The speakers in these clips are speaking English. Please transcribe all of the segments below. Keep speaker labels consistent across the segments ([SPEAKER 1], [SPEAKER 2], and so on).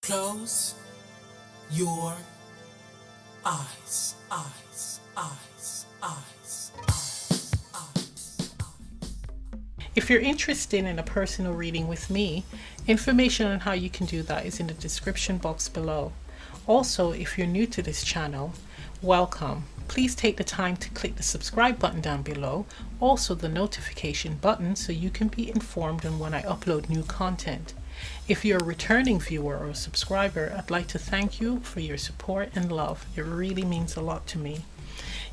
[SPEAKER 1] Close your eyes, eyes, eyes, eyes, eyes, eyes. If you're interested in a personal reading with me, information on how you can do that is in the description box below. Also, if you're new to this channel, welcome. Please take the time to click the subscribe button down below, also the notification button, so you can be informed on when I upload new content. If you're a returning viewer or subscriber, I'd like to thank you for your support and love. It really means a lot to me.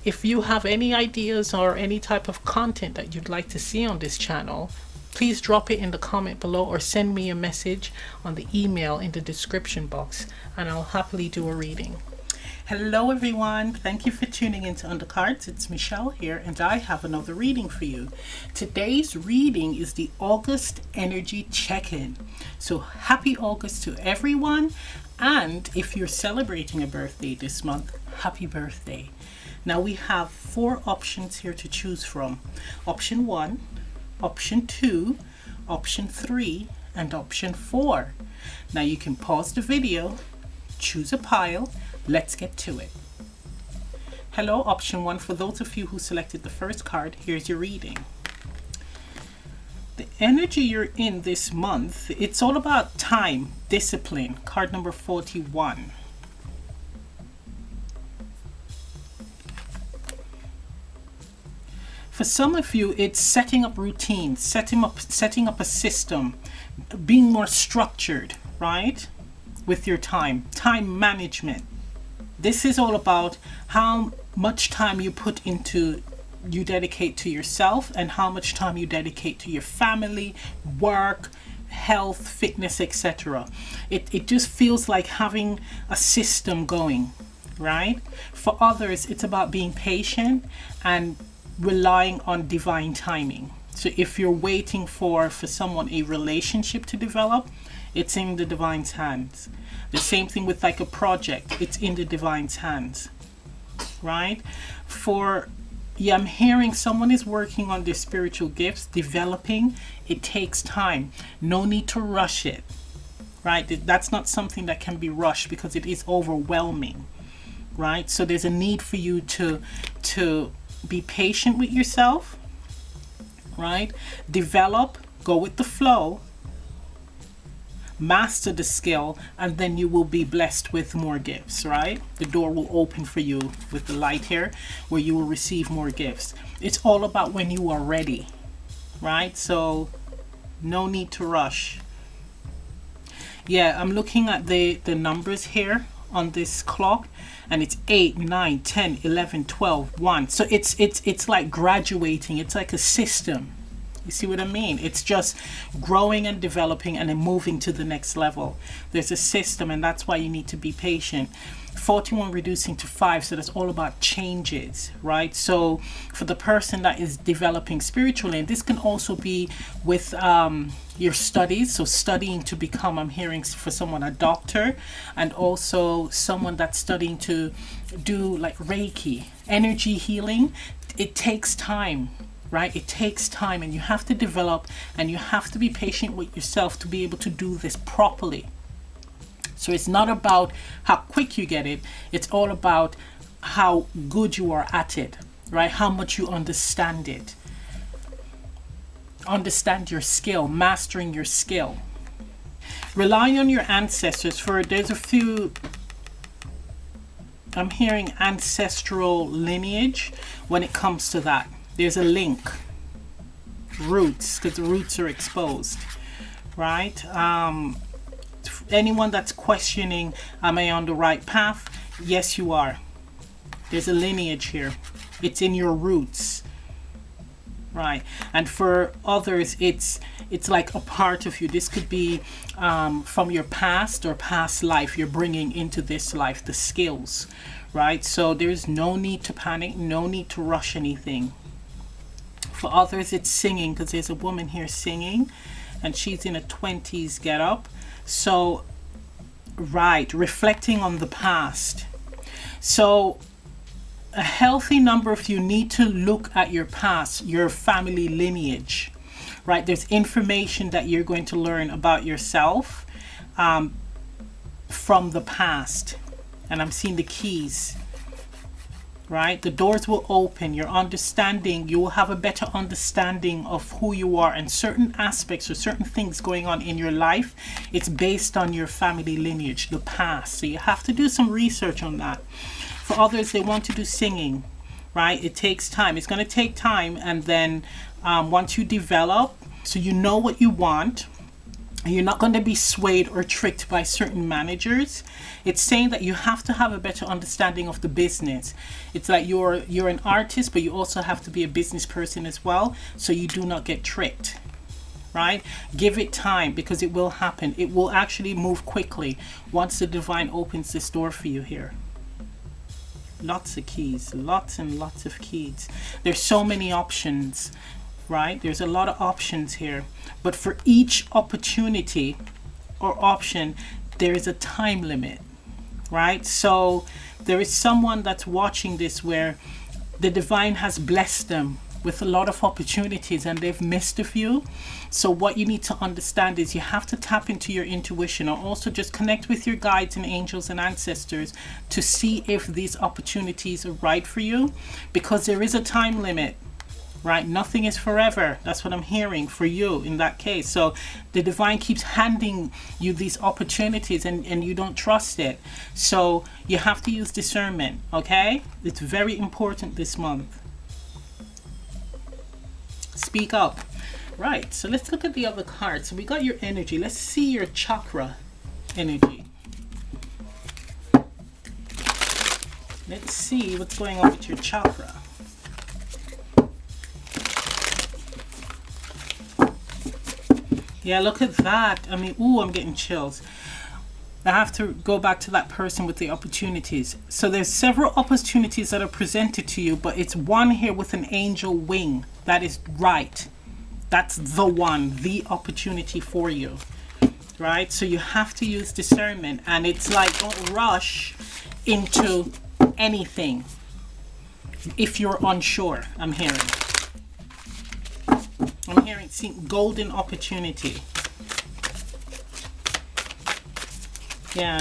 [SPEAKER 1] If you have any ideas or any type of content that you'd like to see on this channel, please drop it in the comment below or send me a message on the email in the description box, and I'll happily do a reading. Hello everyone, thank you for tuning into Undercards. It's Michelle here, and I have another reading for you. Today's reading is the August energy check-in. So happy August to everyone, and if you're celebrating a birthday this month, happy birthday. Now we have 4 options here to choose from. Option 1, option 2, option 3, and option 4. Now you can pause the video, choose a pile. Let's get to it. Hello, option 1. For those of you who selected the first card, here's your reading. The energy you're in this month, it's all about time, discipline. Card number 41. For some of you, it's setting up routines, setting up a system, being more structured, right? With your time management. This is all about how much time you dedicate to yourself, and how much time you dedicate to your family, work, health, fitness, etc. It just feels like having a system going, right? For others, it's about being patient and relying on divine timing. So if you're waiting for someone, a relationship to develop, it's in the divine's hands. The same thing with like a project, it's in the divine's hands, right? I'm hearing someone is working on their spiritual gifts, developing. It takes time. No need to rush it, right? That's not something that can be rushed because it is overwhelming, right? So there's a need for you to be patient with yourself, right? Develop, go with the flow, master the skill, and then you will be blessed with more gifts, right? The door will open for you with the light here, where you will receive more gifts. It's all about when you are ready, right? So no need to rush. Yeah, I'm looking at the numbers here on this clock, and it's 8, 9, 10, 11, 12, 1. So it's like graduating. It's like a system. You see what I mean? It's just growing and developing and then moving to the next level. There's a system, and that's why you need to be patient. 41 reducing to 5, so that's all about changes, right? So for the person that is developing spiritually, and this can also be with your studies, so studying to become, I'm hearing for someone, a doctor, and also someone that's studying to do like Reiki, energy healing. It takes time. Right? It takes time, and you have to develop, and you have to be patient with yourself to be able to do this properly. So it's not about how quick you get it. It's all about how good you are at it, right? How much you understand it. Understand your skill, mastering your skill. Relying on your ancestors. There's a few, I'm hearing ancestral lineage when it comes to that. There's a link, roots, because the roots are exposed, right? Anyone that's questioning, am I on the right path? Yes, you are. There's a lineage here. It's in your roots, right? And for others, it's like a part of you. This could be from your past or past life you're bringing into this life, the skills, right? So there's no need to panic, no need to rush anything. For others, it's singing, because there's a woman here singing, and she's in a 20s get up. So, right, reflecting on the past. So, a healthy number of you need to look at your past, your family lineage, right? There's information that you're going to learn about yourself. from the past. And I'm seeing the keys, right? The doors will open. Your understanding, you will have a better understanding of who you are, and certain aspects or certain things going on in your life, it's based on your family lineage, the past. So you have to do some research on that. For others, they want to do singing, right? It takes time. It's going to take time. And then once you develop, so you know what you want, and you're not going to be swayed or tricked by certain managers. It's saying that you have to have a better understanding of the business. It's like you're an artist, but you also have to be a business person as well, so you do not get tricked, right? Give it time, because it will happen. It will actually move quickly once the divine opens this door for you here. Lots of keys, lots and lots of keys. There's so many options, right? There's a lot of options here, but for each opportunity or option, there is a time limit, right? So there is someone that's watching this where the divine has blessed them with a lot of opportunities and they've missed a few. So what you need to understand is you have to tap into your intuition, or also just connect with your guides and angels and ancestors to see if these opportunities are right for you, because there is a time limit. Right? Nothing is forever. That's what I'm hearing for you in that case. So the divine keeps handing you these opportunities and you don't trust it. So you have to use discernment, okay? It's very important this month. Speak up. Right, so let's look at the other cards. So we got your energy. Let's see your chakra energy. Let's see what's going on with your chakra. Yeah, look at that. I mean, ooh, I'm getting chills. I have to go back to that person with the opportunities. So there's several opportunities that are presented to you, but it's one here with an angel wing. That is right. That's the one, the opportunity for you, right? So you have to use discernment, and it's like, don't rush into anything if you're unsure. I'm hearing see, golden opportunity. Yeah,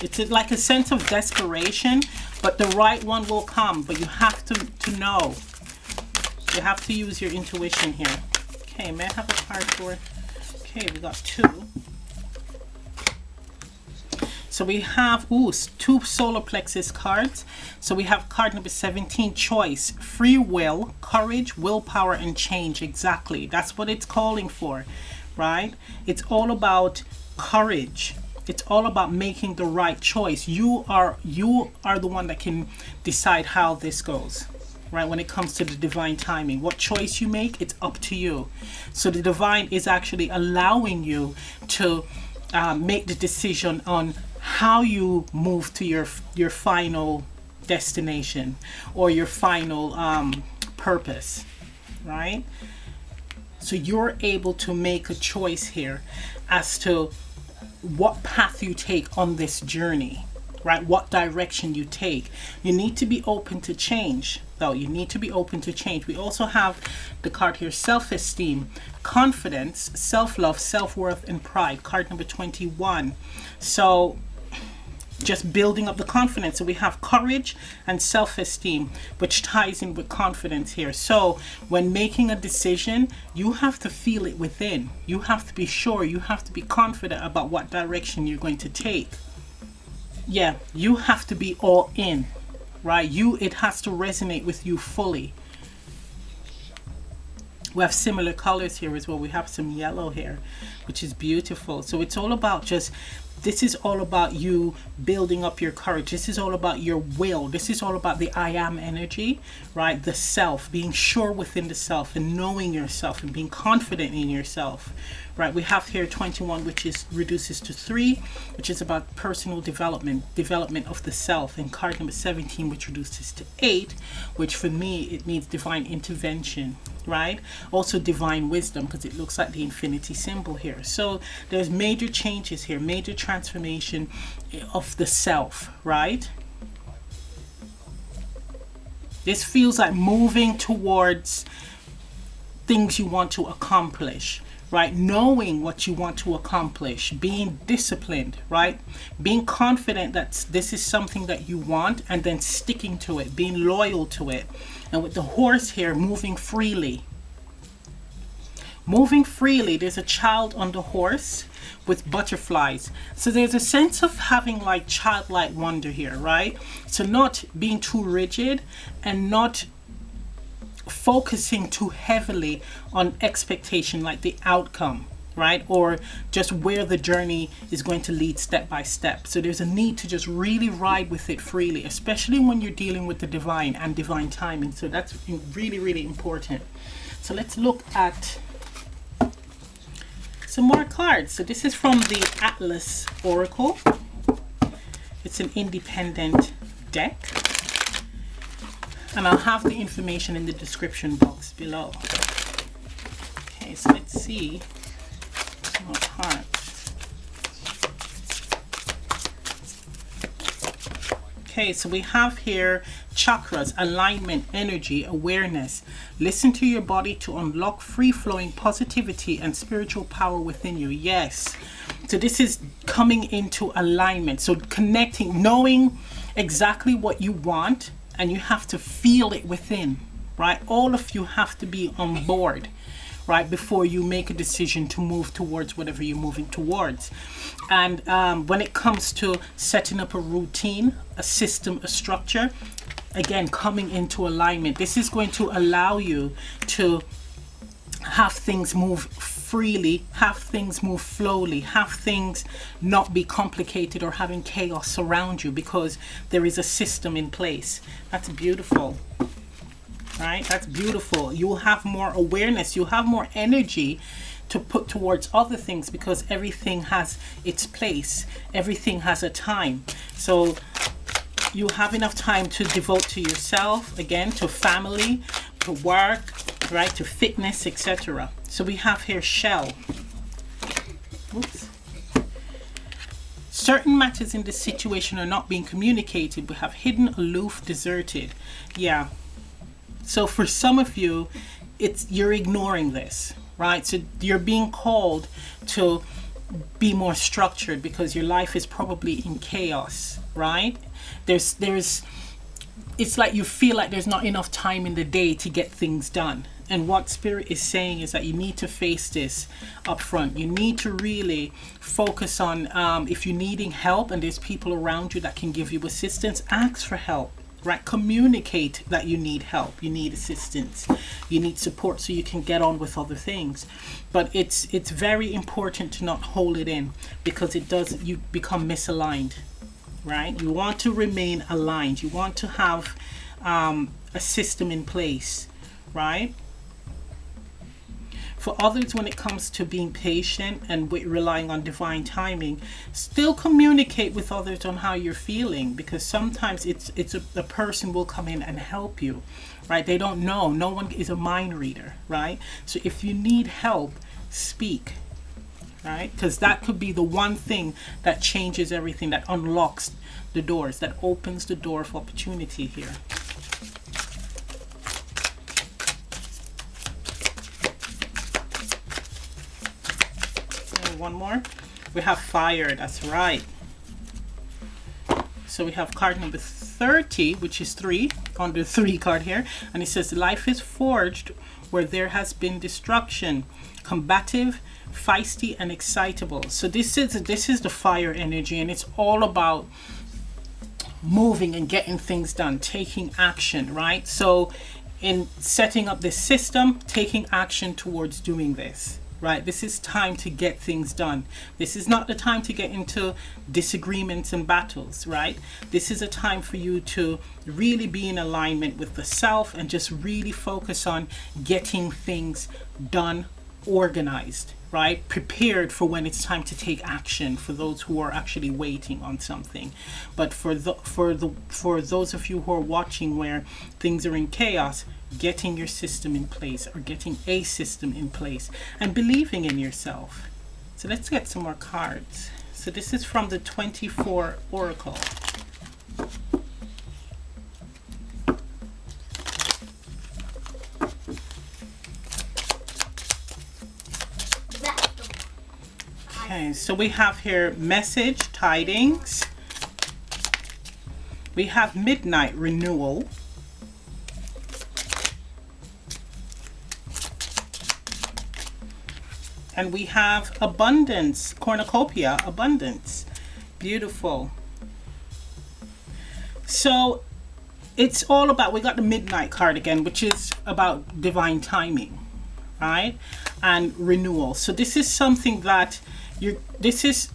[SPEAKER 1] it's like a sense of desperation, but the right one will come. But you have to know. You have to use your intuition here. Okay, may I have a card for? Okay, we got two. So we have two solar plexus cards. So we have card number 17, choice, free will, courage, willpower, and change. Exactly. That's what it's calling for, right? It's all about courage. It's all about making the right choice. You are the one that can decide how this goes, right? When it comes to the divine timing, what choice you make, it's up to you. So the divine is actually allowing you to make the decision on how you move to your final destination or your final purpose, right? So you're able to make a choice here as to what path you take on this journey, right? What direction you take. You need to be open to change, though. You need to be open to change. We also have the card here, self-esteem, confidence, self-love, self-worth, and pride. Card number 21. So just building up the confidence. So we have courage and self-esteem, which ties in with confidence here. So when making a decision, you have to feel it within. You have to be sure. You have to be confident about what direction you're going to take. Yeah, you have to be all in, right? It has to resonate with you fully. We have similar colors here as well. We have some yellow here, which is beautiful. So it's all about this is all about you building up your courage. This is all about your will. This is all about the I am energy, right? The self, being sure within the self and knowing yourself and being confident in yourself, right? We have here 21, which reduces to 3, which is about personal development of the self. And card number 17, which reduces to 8, which for me, it means divine intervention, right? Also divine wisdom, because it looks like the infinity symbol here. So there's major changes here, major transformation of the self, right? This feels like moving towards things you want to accomplish, right? Knowing what you want to accomplish, being disciplined, right? Being confident that this is something that you want, and then sticking to it, being loyal to it. And with the horse here, moving freely. Moving freely. There's a child on the horse with butterflies. So there's a sense of having like childlike wonder here, right? So not being too rigid and not focusing too heavily on expectation, like the outcome, right? Or just where the journey is going to lead step by step. So there's a need to just really ride with it freely, especially when you're dealing with the divine and divine timing. So that's really, really important. So let's look at some more cards. So this is from the Atlas Oracle. It's an independent deck. And I'll have the information in the description box below. Okay, so let's see some more cards. Okay, so we have here chakras, alignment, energy, awareness. Listen to your body to unlock free-flowing positivity and spiritual power within you. Yes. So this is coming into alignment. So connecting, knowing exactly what you want, and you have to feel it within, right? All of you have to be on board, right? Before you make a decision to move towards whatever you're moving towards. And when it comes to setting up a routine, a system, a structure, again, coming into alignment, this is going to allow you to have things move freely, have things move slowly, have things not be complicated or having chaos around you, because there is a system in place. That's beautiful, right? That's beautiful. You'll have more awareness, you'll have more energy to put towards other things, because everything has its place, everything has a time. So you have enough time to devote to yourself, again, to family, to work, right, to fitness, etc. So we have here shell. Oops. Certain matters in this situation are not being communicated. We have hidden, aloof, deserted. Yeah. So for some of you, you're ignoring this, right? So you're being called to be more structured because your life is probably in chaos, right? It's like you feel like there's not enough time in the day to get things done. And what Spirit is saying is that you need to face this up front. You need to really focus on, if you're needing help and there's people around you that can give you assistance, ask for help, right? Communicate that you need help, you need assistance, you need support so you can get on with other things. But it's very important to not hold it in, because you become misaligned, right? You want to remain aligned. You want to have a system in place, right? For others, when it comes to being patient and relying on divine timing, still communicate with others on how you're feeling, because sometimes a person will come in and help you, right? They don't know. No one is a mind reader, right? So if you need help, speak, right? Because that could be the one thing that changes everything, that unlocks the doors, that opens the door of opportunity here. One more. We have fire. That's right. So we have card number 30, which is 3 on the 3 card here, and it says life is forged where there has been destruction, combative, feisty, and excitable. So this is the fire energy, and it's all about moving and getting things done, taking action, right? So in setting up this system, taking action towards doing this, right? This is time to get things done. This is not the time to get into disagreements and battles, right? This is a time for you to really be in alignment with the self and just really focus on getting things done, organized, right? Prepared for when it's time to take action, for those who are actually waiting on something. But for those of you who are watching where things are in chaos, getting your system in place, or getting a system in place, and believing in yourself. So let's get some more cards. So this is from the 24 Oracle. tidings. So we have here message, tidings. We have midnight, renewal. And we have abundance, cornucopia, abundance. Beautiful. So it's all about, we got the midnight card again, which is about divine timing, right? And renewal. So this is something that this is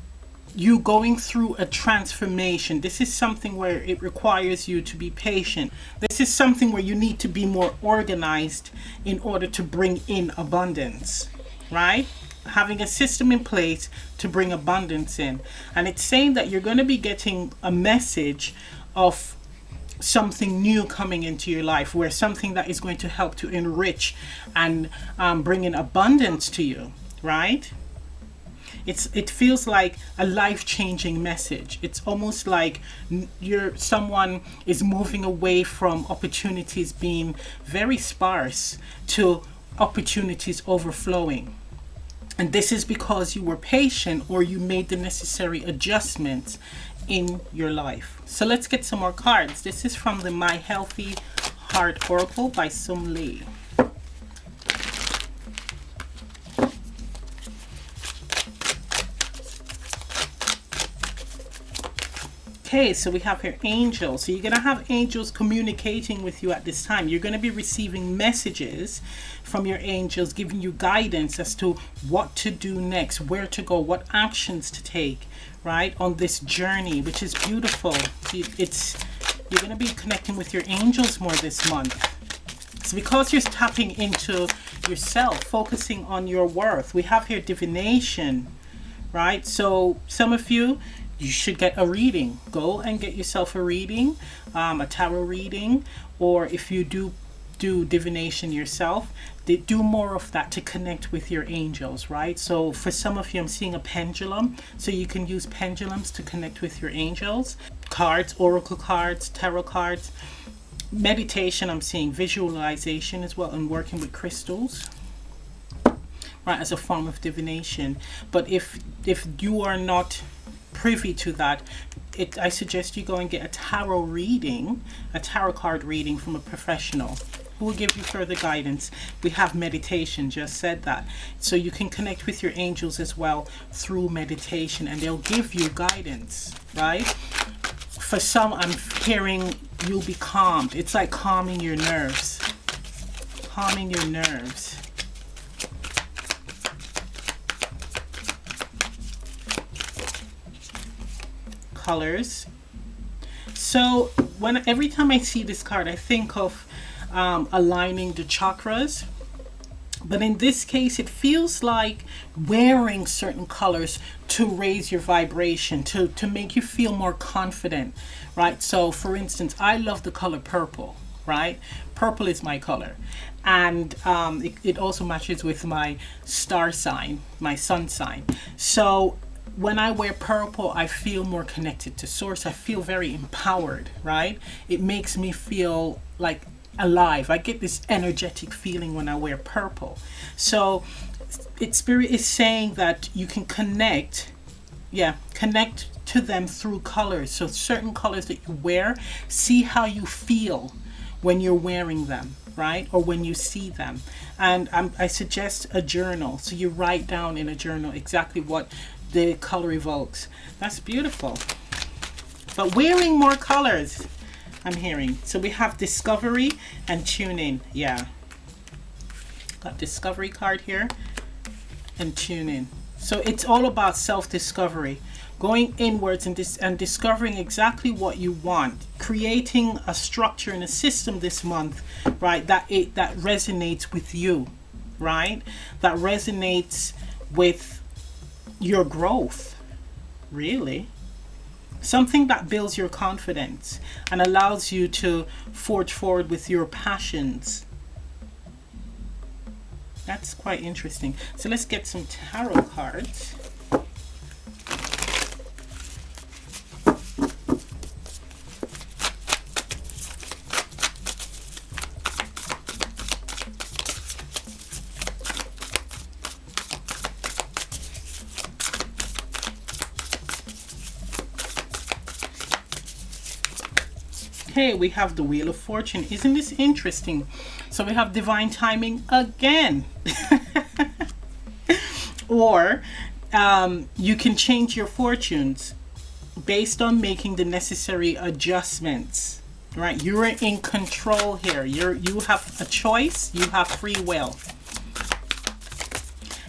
[SPEAKER 1] you going through a transformation. This is something where it requires you to be patient. This is something where you need to be more organized in order to bring in abundance, right? Having a system in place to bring abundance in. And it's saying that you're going to be getting a message of something new coming into your life, where something that is going to help to enrich and bring in abundance to you, right? It feels like a life-changing message. It's almost like someone is moving away from opportunities being very sparse to opportunities overflowing. And this is because you were patient or you made the necessary adjustments in your life. So let's get some more cards. This is from the My Healthy Heart Oracle by Sum Lee. Okay, so we have here angels. So you're going to have angels communicating with you at this time. You're going to be receiving messages from your angels, giving you guidance as to what to do next, where to go, what actions to take, right, on this journey, which is beautiful. You're going to be connecting with your angels more this month. So because you're tapping into yourself, focusing on your worth, we have here divination, right? So some of you should get a reading. Go and get yourself a reading, a tarot reading, or if you do divination yourself, do more of that to connect with your angels, right? So for some of you, I'm seeing a pendulum, so you can use pendulums to connect with your angels. Cards, oracle cards, tarot cards. Meditation, I'm seeing visualization as well, and working with crystals, right, as a form of divination. But if you are not privy to that, I suggest you go and get a tarot reading, a tarot card reading from a professional who will give you further guidance. We have meditation, just said that. So you can connect with your angels as well through meditation, and they'll give you guidance, right? For some, I'm hearing you'll be calmed. It's like calming your nerves. Calming your nerves. Colors. So every time I see this card, I think of aligning the chakras, but in this case it feels like wearing certain colors to raise your vibration, to make you feel more confident, right? So for instance, I love the color purple, right? Purple is my color, and it also matches with my star sign, my sun sign. So when I wear purple, I feel more connected to source. I feel very empowered, right? It makes me feel like alive. I get this energetic feeling when I wear purple. So Spirit is saying that you can connect to them through colors. So certain colors that you wear, see how you feel when you're wearing them, right? Or when you see them. And I suggest a journal. So you write down in a journal exactly what the color evokes. That's beautiful. But wearing more colors, I'm hearing. So we have discovery and tune in. Yeah. Got discovery card here and tune in. So it's all about self-discovery, going inwards and discovering exactly what you want, creating a structure and a system this month, right? That resonates with you, right? That resonates with your growth, really. Something that builds your confidence and allows you to forge forward with your passions. That's quite interesting. So let's get some tarot cards. Okay, we have the Wheel of Fortune. Isn't this interesting? So we have divine timing again. Or you can change your fortunes based on making the necessary adjustments. Right? You're in control here. You have a choice. You have free will.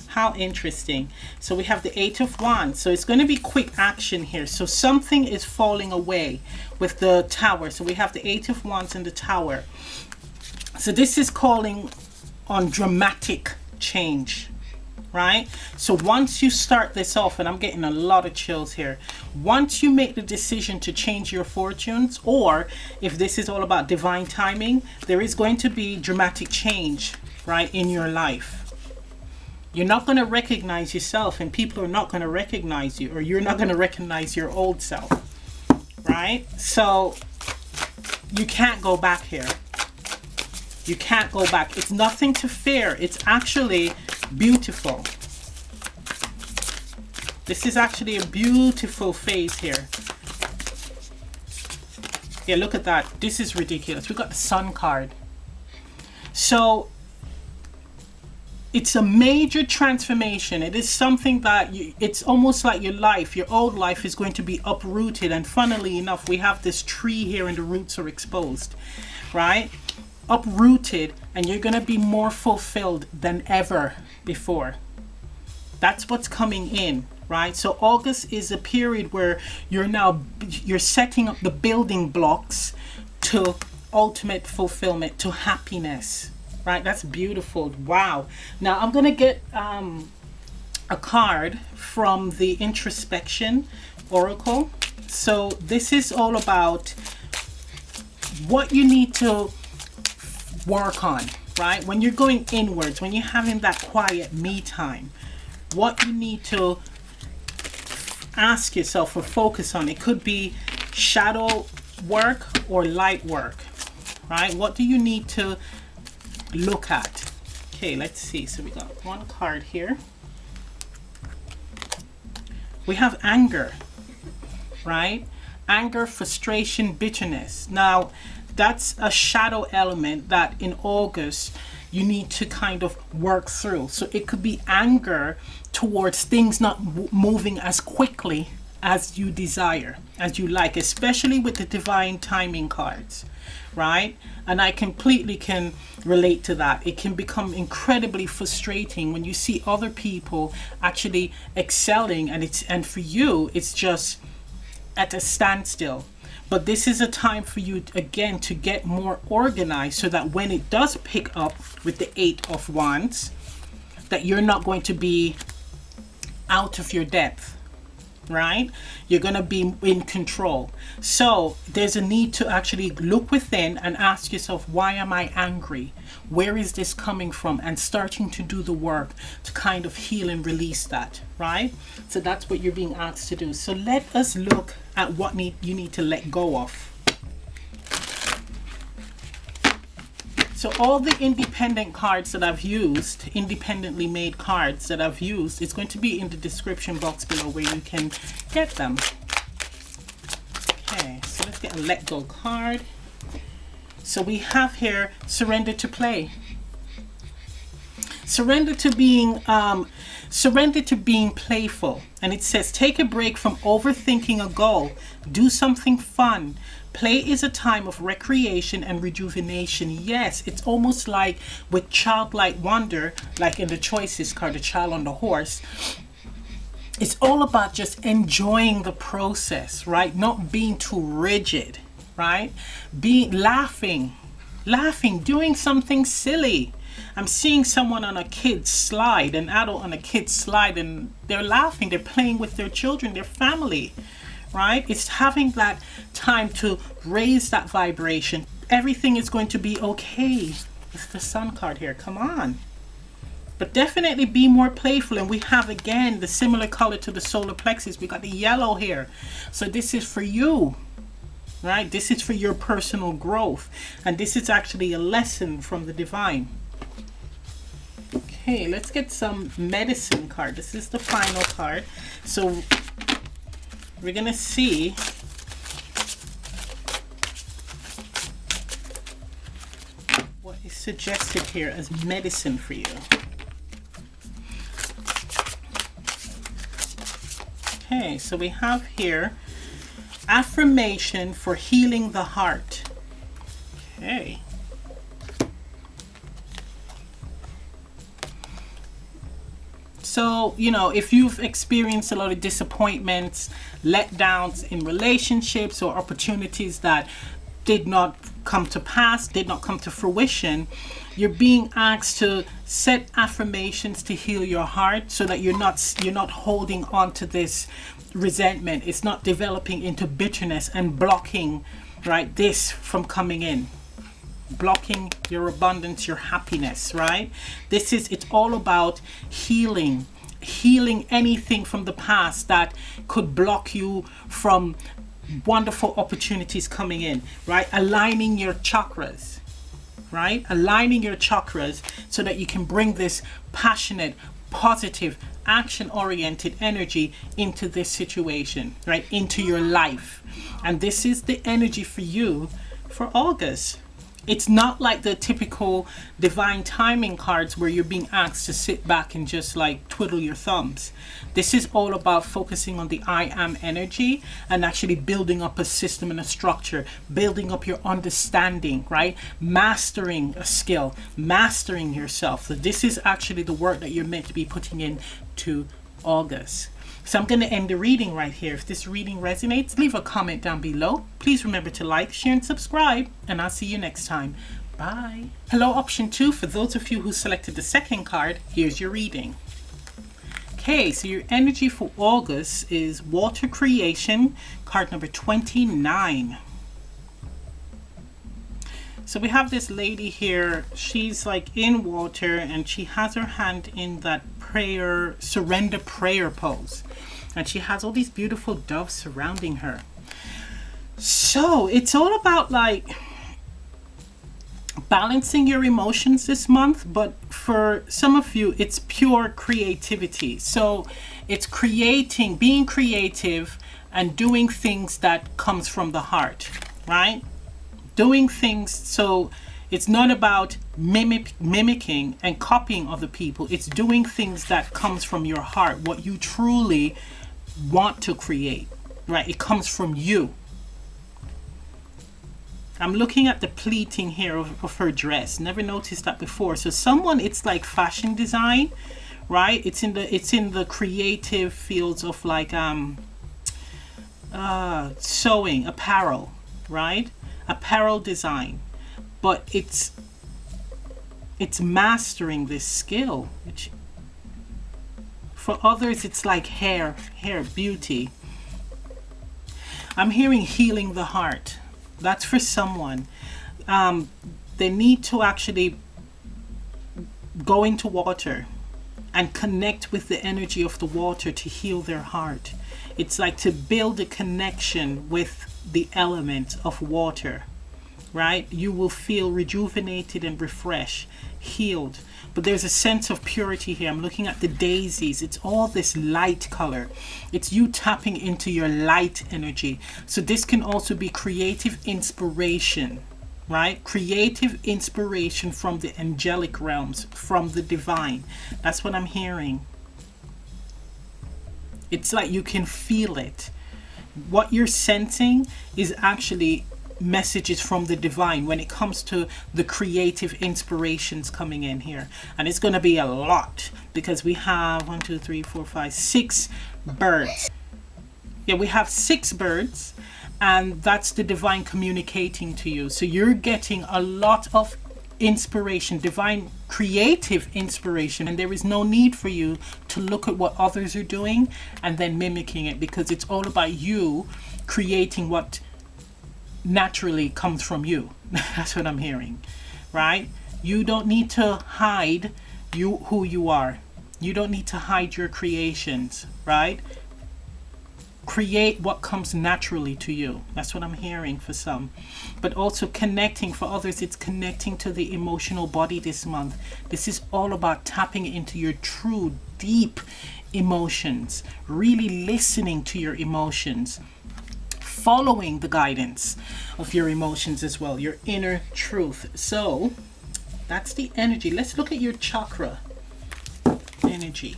[SPEAKER 1] How interesting. So we have the Eight of Wands. So it's going to be quick action here. So something is falling away with the Tower. So we have the Eight of Wands and the Tower. So this is calling on dramatic change, right? So once you start this off, and I'm getting a lot of chills here, once you make the decision to change your fortunes, or if this is all about divine timing, there is going to be dramatic change, right, in your life. You're not going to recognize yourself, and people are not going to recognize you, or you're not going to recognize your old self, right? So you can't go back here. You can't go back. It's nothing to fear. It's actually beautiful. This is actually a beautiful phase here. Yeah, look at that. This is ridiculous. We got the Sun card. So it's a major transformation. It is something that it's almost like your old life is going to be uprooted. And funnily enough, we have this tree here and the roots are exposed, right? Uprooted, and you're going to be more fulfilled than ever before. That's what's coming in, right? So August is a period where you're setting up the building blocks to ultimate fulfillment, to happiness. Right, that's beautiful. Wow. Now I'm gonna get a card from the Introspection Oracle. So this is all about what you need to work on, right? When you're going inwards, when you're having that quiet me time, what you need to ask yourself or focus on. It could be shadow work or light work, right? What do you need to look at? Okay, let's see. So we got one card here. We have anger, right? Anger, frustration, bitterness. Now that's a shadow element that in August you need to kind of work through. So it could be anger towards things not moving as quickly as you desire, as you like, especially with the divine timing cards, right? And I completely can relate to that. It can become incredibly frustrating when you see other people actually excelling, and for you it's just at a standstill. But this is a time for you again to get more organized, so that when it does pick up with the Eight of Wands, that you're not going to be out of your depth, right? You're going to be in control. So there's a need to actually look within and ask yourself, why am I angry? Where is this coming from? And starting to do the work to kind of heal and release that, right? So that's what you're being asked to do. So let us look at what you need to let go of. So all the independent cards that I've used, independently made cards that I've used, it's going to be in the description box below where you can get them. Okay, so let's get a let go card. So we have here surrender to play. Surrender to being playful. And it says take a break from overthinking a goal. Do something fun. Play is a time of recreation and rejuvenation. Yes, it's almost like with childlike wonder, like in the choices card, the child on the horse. It's all about just enjoying the process, right? Not being too rigid, right? Laughing, doing something silly. I'm seeing someone on a kid's slide, an adult on a kid's slide, and they're laughing, they're playing with their children, their family. Right? It's having that time to raise that vibration. Everything is going to be okay. It's the Sun card here. Come on. But definitely be more playful. And we have, again, the similar color to the solar plexus. We got the yellow here. So this is for you. Right? This is for your personal growth. And this is actually a lesson from the divine. Okay, let's get some medicine card. This is the final card. So we're going to see suggested here as medicine for you? Okay, so we have here affirmation for healing the heart. Okay. So, you know, if you've experienced a lot of disappointments, letdowns in relationships, or opportunities that did not come to pass, did not come to fruition, you're being asked to set affirmations to heal your heart so that you're not holding on to this resentment. It's not developing into bitterness and blocking, right, this from coming in. Blocking your abundance, your happiness, right? It's all about healing anything from the past that could block you from wonderful opportunities coming in, right? Aligning your chakras, right? Aligning your chakras so that you can bring this passionate, positive, action-oriented energy into this situation, right? Into your life. And this is the energy for you for August. It's not like the typical divine timing cards where you're being asked to sit back and just like twiddle your thumbs. This is all about focusing on the I am energy and actually building up a system and a structure, building up your understanding, right? Mastering a skill, mastering yourself. So this is actually the work that you're meant to be putting in to August. So I'm going to end the reading right here. If this reading resonates, leave a comment down below. Please remember to like, share, and subscribe. And I'll see you next time. Bye. Hello, option 2. For those of you who selected the second card, here's your reading. Okay, so your energy for August is Water Creation, card number 29. So we have this lady here. She's like in water and she has her hand in that prayer, surrender prayer pose. And she has all these beautiful doves surrounding her. So it's all about like balancing your emotions this month, but for some of you, it's pure creativity. So it's being creative and doing things that comes from the heart, right? Doing things, so it's not about mimicking and copying other people. It's doing things that comes from your heart, what you truly want to create, right? It comes from you. I'm looking at the pleating here of her dress. Never noticed that before. So someone, it's like fashion design, right? It's in the creative fields of like sewing, apparel, right? Apparel design, but it's mastering this skill, which for others it's like hair beauty. I'm hearing healing the heart. That's for someone. They need to actually go into water and connect with the energy of the water to heal their heart. It's like to build a connection with the element of water, right? You will feel rejuvenated and refreshed, healed. But there's a sense of purity here. I'm looking at the daisies. It's all this light color. It's you tapping into your light energy. So this can also be creative inspiration, right? Creative inspiration from the angelic realms, from the divine. That's what I'm hearing. It's like you can feel it. What you're sensing is actually messages from the divine when it comes to the creative inspirations coming in here. And it's going to be a lot because we have 1, 2, 3, 4, 5, 6 birds. Yeah, we have 6 birds, and that's the divine communicating to you. So you're getting a lot of inspiration, divine creative inspiration, and there is no need for you to look at what others are doing and then mimicking it, because it's all about you creating what naturally comes from you. That's what I'm hearing, right? You don't need to hide who you are. You don't need to hide your creations, right? Create what comes naturally to you. That's what I'm hearing for some. But also connecting for others, it's connecting to the emotional body this month. This is all about tapping into your true deep emotions, really listening to your emotions, following the guidance of your emotions as well, your inner truth. So That's the energy. Let's look at your chakra energy.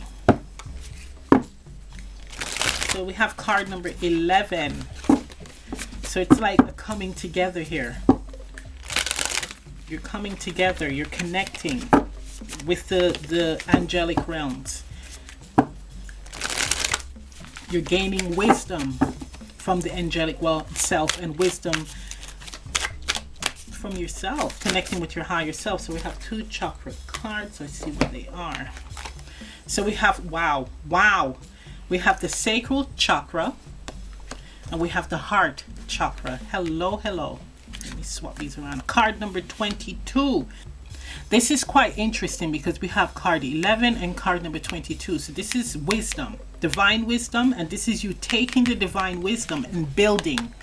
[SPEAKER 1] So we have card number 11. So it's like a coming together here. You're coming together. You're connecting with the angelic realms. You're gaining wisdom from the angelic self and wisdom from yourself, connecting with your higher self. So we have 2 chakra cards. Let's see what they are. So we have, wow. We have the sacral chakra and we have the heart chakra. Hello. Let me swap these around. Card number 22. This is quite interesting because we have card 11 and card number 22. So this is wisdom, divine wisdom, and this is you taking the divine wisdom and building,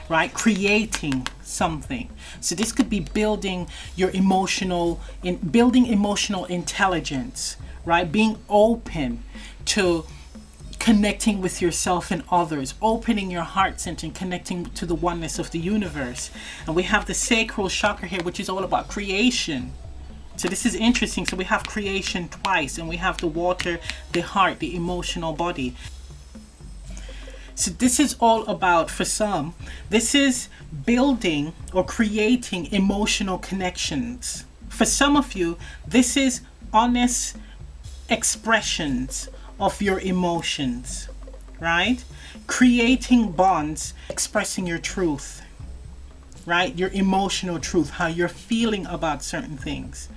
[SPEAKER 1] right? Creating something. So this could be building your building emotional intelligence, right? Being open to connecting with yourself and others, opening your heart center and connecting to the oneness of the universe. And we have the sacral chakra here, which is all about creation. So this is interesting. So we have creation twice, and we have the water, the heart, the emotional body. So this is all about, for some, this is building or creating emotional connections. For some of you, this is honest expressions of your emotions, right? Creating bonds, expressing your truth, right? Your emotional truth, how you're feeling about certain things.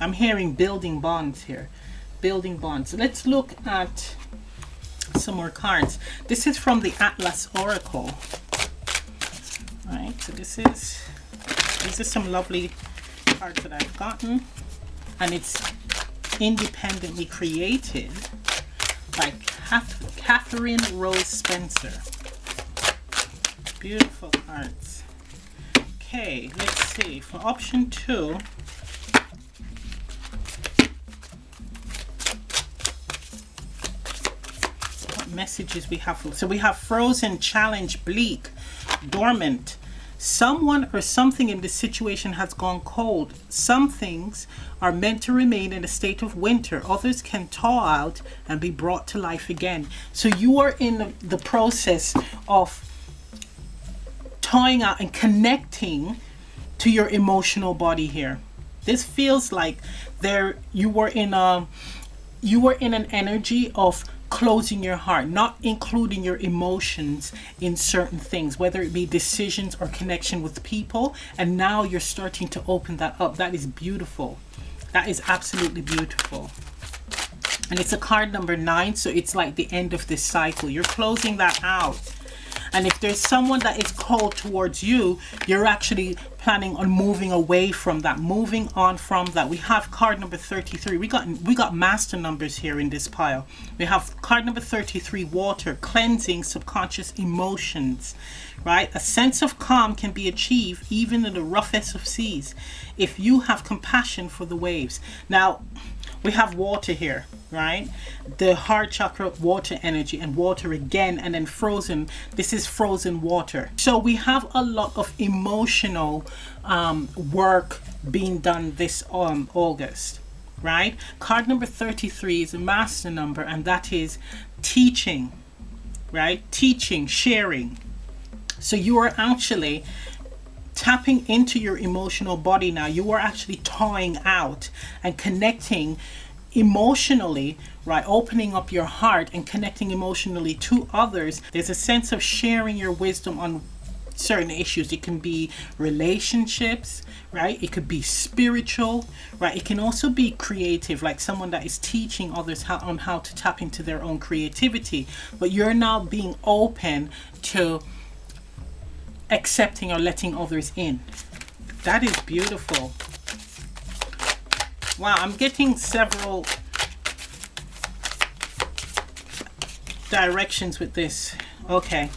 [SPEAKER 1] I'm hearing building bonds here, building bonds. Let's look at some more cards. This is from the Atlas Oracle, right? So these are some lovely cards that I've gotten, and it's independently created by Catherine Rose Spencer. Beautiful cards. Okay, let's see. For option 2, what messages we have? So we have frozen, challenge, bleak, dormant. Someone or something in this situation has gone cold. Some things are meant to remain in a state of winter. Others can thaw out and be brought to life again. So you are in the process of thawing out and connecting to your emotional body here. This feels like you were in an energy of closing your heart, not including your emotions in certain things, whether it be decisions or connection with people, and now you're starting to open that up. That is beautiful. That is absolutely beautiful. And it's a card number 9, so it's like the end of this cycle. You're closing that out. And if there's someone that is cold towards you, you're actually planning on moving away from that, moving on from that. We have card number 33. We got master numbers here in this pile. We have card number 33, water, cleansing subconscious emotions, right? A sense of calm can be achieved even in the roughest of seas if you have compassion for the waves. Now, we have water here, right? The heart chakra, water energy, and water again, and then frozen. This is frozen water. So we have a lot of emotional work being done this August, right? Card number 33 is a master number, and that is teaching, right? Teaching, sharing. So you are actually tapping into your emotional body now. You are actually thawing out and connecting emotionally, right? Opening up your heart and connecting emotionally to others. There's a sense of sharing your wisdom on certain issues. It can be relationships, right? It could be spiritual, right? It can also be creative, like someone that is teaching others how to tap into their own creativity. But you're now being open to accepting or letting others in. That is beautiful. Wow, I'm getting several directions with this. Okay,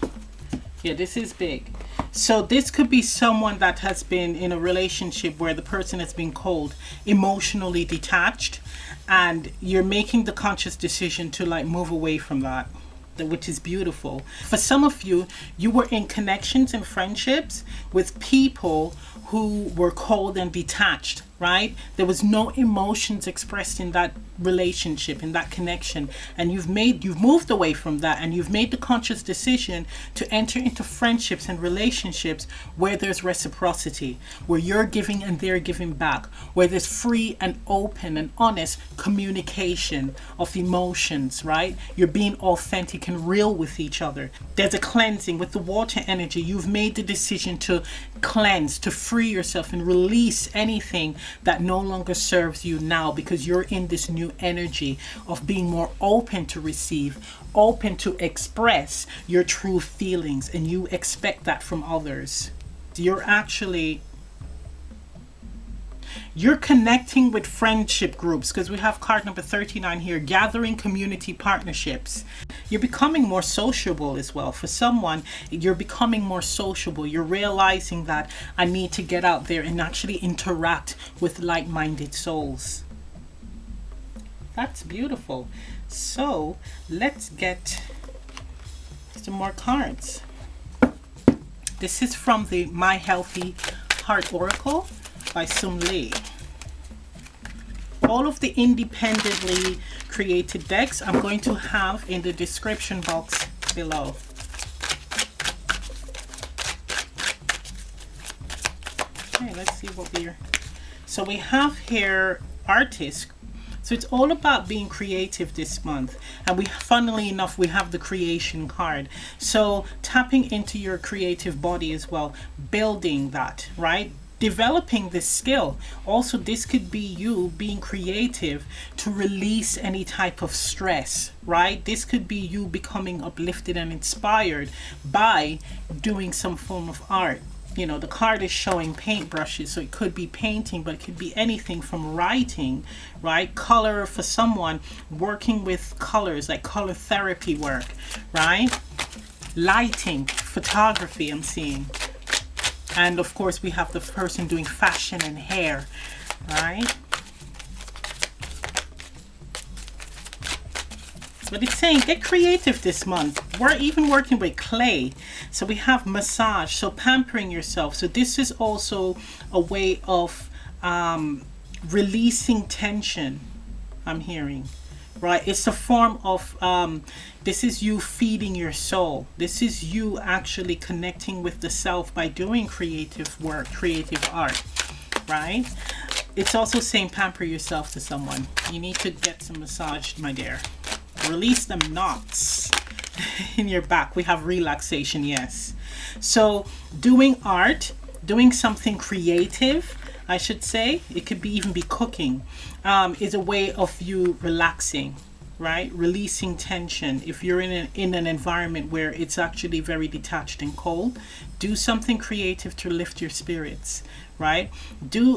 [SPEAKER 1] yeah, this is big. So this could be someone that has been in a relationship where the person has been cold, emotionally detached, and you're making the conscious decision to like move away from that. which is beautiful. For some of you, you were in connections and friendships with people who were cold and detached, right? There was no emotions expressed in that relationship, in that connection, and you've moved away from that, and you've made the conscious decision to enter into friendships and relationships where there's reciprocity, where you're giving and they're giving back, where there's free and open and honest communication of emotions, right? You're being authentic and real with each other. There's a cleansing with the water energy. You've made the decision to cleanse, to free yourself and release anything that no longer serves you now, because you're in this new energy of being more open to receive, open to express your true feelings, and you expect that from others. You're connecting with friendship groups, because we have card number 39 here, gathering community partnerships. You're becoming more sociable as well. For someone, you're becoming more sociable. You're realizing that I need to get out there and actually interact with like-minded souls. That's beautiful. So let's get some more cards. This is from the My Healthy Heart Oracle by Sum Lee. All of the independently created decks I'm going to have in the description box below. Okay, let's see what so we have here artists. So it's all about being creative this month, and funnily enough, we have the creation card. So tapping into your creative body as well, building that, right? Developing this skill. Also, this could be you being creative to release any type of stress, right? This could be you becoming uplifted and inspired by doing some form of art. You know, the card is showing paintbrushes, so it could be painting, but it could be anything from writing, right? Color for someone, working with colors, like color therapy work, right? Lighting, photography, I'm seeing. And of course, we have the person doing fashion and hair, right? But it's saying get creative this month. We're even working with clay. So we have massage, so pampering yourself. So this is also a way of releasing tension, I'm hearing, right? It's a form of, this is you feeding your soul. This is you actually connecting with the self by doing creative work, creative art, right? It's also saying pamper yourself to someone. You need to get some massage, my dear. Release them knots in your back. We have relaxation, yes. So doing art, doing something creative, I should say, it could be even be cooking, is a way of you relaxing, right? Releasing tension. If you're in an environment where it's actually very detached and cold, do something creative to lift your spirits, right?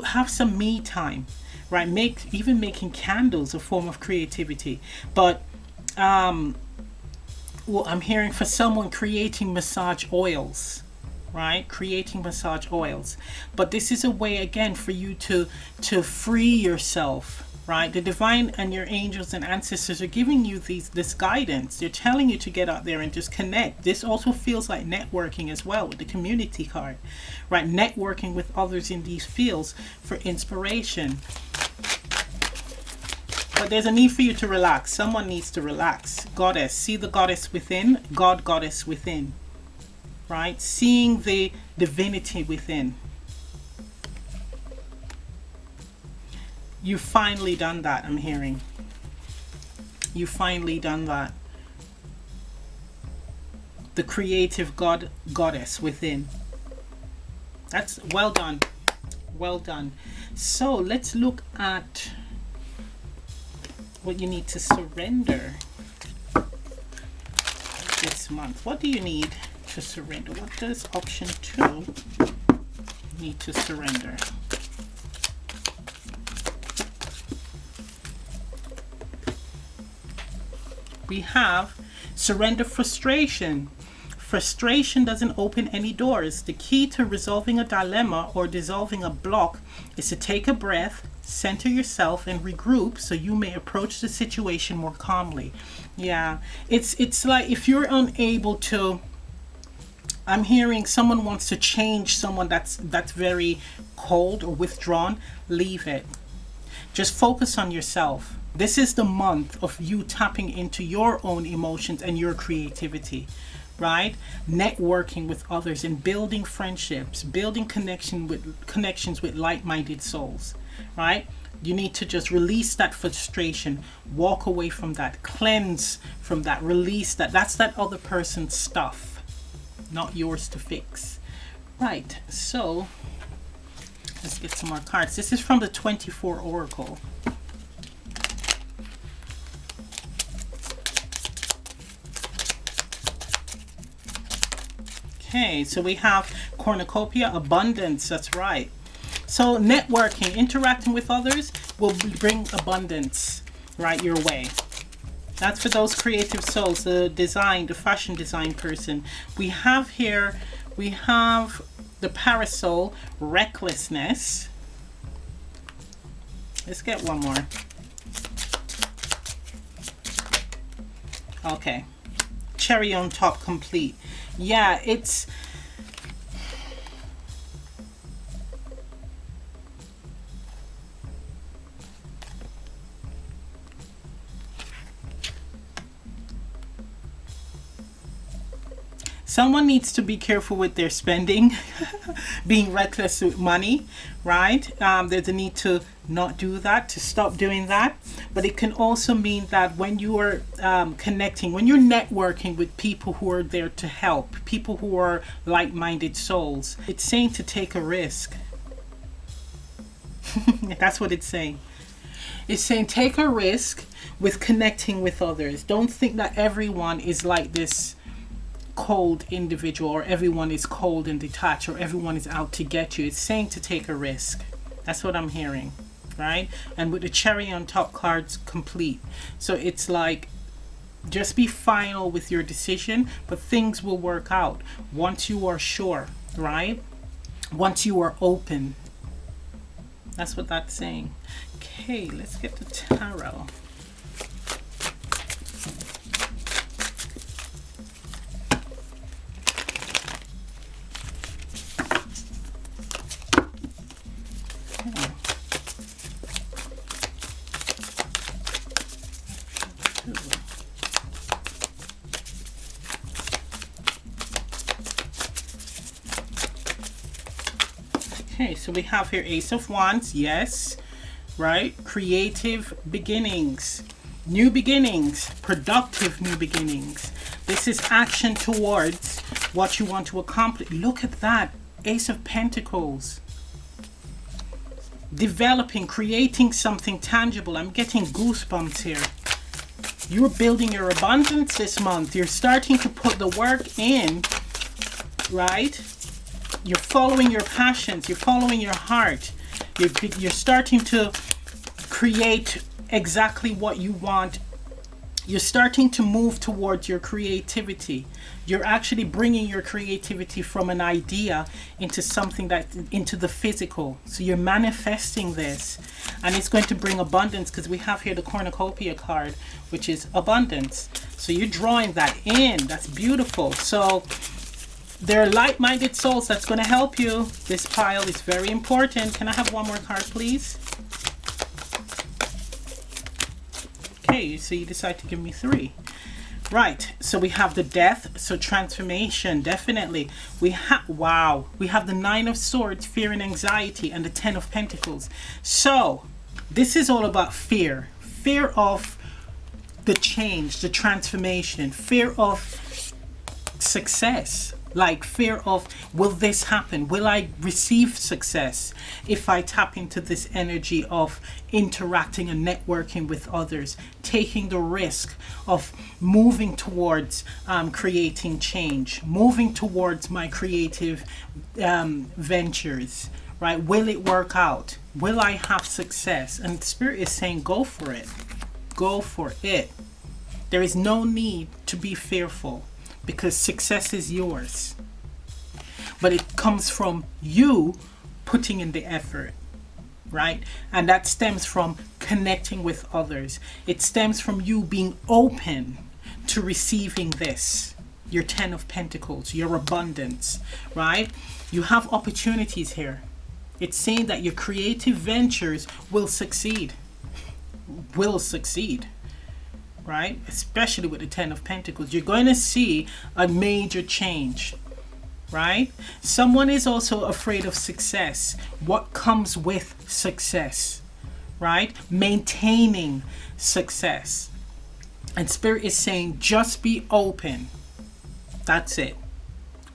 [SPEAKER 1] Have some me time, right? Even making candles a form of creativity. But well, I'm hearing for someone creating massage oils, right? Creating massage oils. But this is a way again for you to free yourself, right? The divine and your angels and ancestors are giving you this guidance. They're telling you to get out there and just connect. This also feels like networking as well with the community card, right? Networking with others in these fields for inspiration. But there's a need for you to relax. Someone needs to relax. Goddess, see the goddess within, God, goddess within, right? Seeing the divinity within. You've finally done that, I'm hearing. You've finally done that. The creative goddess within. That's well done. Well done. So let's look at what you need to surrender this month. What do you need to surrender? What does option 2 need to surrender? We have surrender frustration. Frustration doesn't open any doors. The key to resolving a dilemma or dissolving a block is to take a breath, center yourself and regroup so you may approach the situation more calmly. Yeah, it's like if you're unable to, I'm hearing someone wants to change someone that's very cold or withdrawn. Leave it. Just focus on yourself. This is the month of you tapping into your own emotions and your creativity, right? Networking with others and building friendships, building connections with like-minded souls, right? You need to just release that frustration, walk away from that, cleanse from that, release that. That's that other person's stuff, not yours to fix. Right, so let's get some more cards. This is from the 24 Oracle. Okay, so we have cornucopia, abundance. That's right. So networking, interacting with others will bring abundance right your way. That's for those creative souls, the fashion design person. We have here, we have the parasol, recklessness. Let's get one more. Okay. Cherry on top, complete. Yeah, it's... Someone needs to be careful with their spending, being reckless with money, right? There's a need to not do that, to stop doing that. But it can also mean that when you are connecting, when you're networking with people who are there to help, people who are like-minded souls, it's saying to take a risk. That's what it's saying. It's saying take a risk with connecting with others. Don't think that everyone is like this cold individual, or everyone is cold and detached, or everyone is out to get you. It's saying to take a risk. That's what I'm hearing, right? And with the cherry on top cards, complete. So it's like, just be final with your decision, but things will work out once you are sure, right? Once you are open. That's what that's saying. Okay, let's get the tarot. Okay, so we have here Ace of Wands, yes, right? Creative beginnings, new beginnings, productive new beginnings. This is action towards what you want to accomplish. Look at that, Ace of Pentacles. Developing, creating something tangible. I'm getting goosebumps here. You're building your abundance this month. You're starting to put the work in, right? You're following your passions. You're following your heart. You're starting to create exactly what you want. You're starting to move towards your creativity. You're actually bringing your creativity from an idea into something into the physical. So you're manifesting this, and it's going to bring abundance, because we have here the cornucopia card, which is abundance. So you're drawing that in. That's beautiful. So there are like-minded souls that's going to help you. This pile is very important. Can I have one more card, please? Okay, so you decide to give me 3. Right, so we have the death, so transformation, definitely. We have the 9 of Swords, fear and anxiety, and the 10 of Pentacles. So this is all about fear. Fear of the change, the transformation, fear of success. Like fear of, will this happen? Will I receive success if I tap into this energy of interacting and networking with others, taking the risk of moving towards creating change, moving towards my creative ventures, right? Will it work out? Will I have success? And Spirit is saying, go for it. Go for it. There is no need to be fearful, because success is yours. But it comes from you putting in the effort, right? And that stems from connecting with others. It stems from you being open to receiving this, your 10 of Pentacles, your abundance, right? You have opportunities here. It's saying that your creative ventures will succeed, right? Especially with the 10 of Pentacles. You're going to see a major change, right? Someone is also afraid of success. What comes with success, right? Maintaining success. And Spirit is saying, just be open. That's it.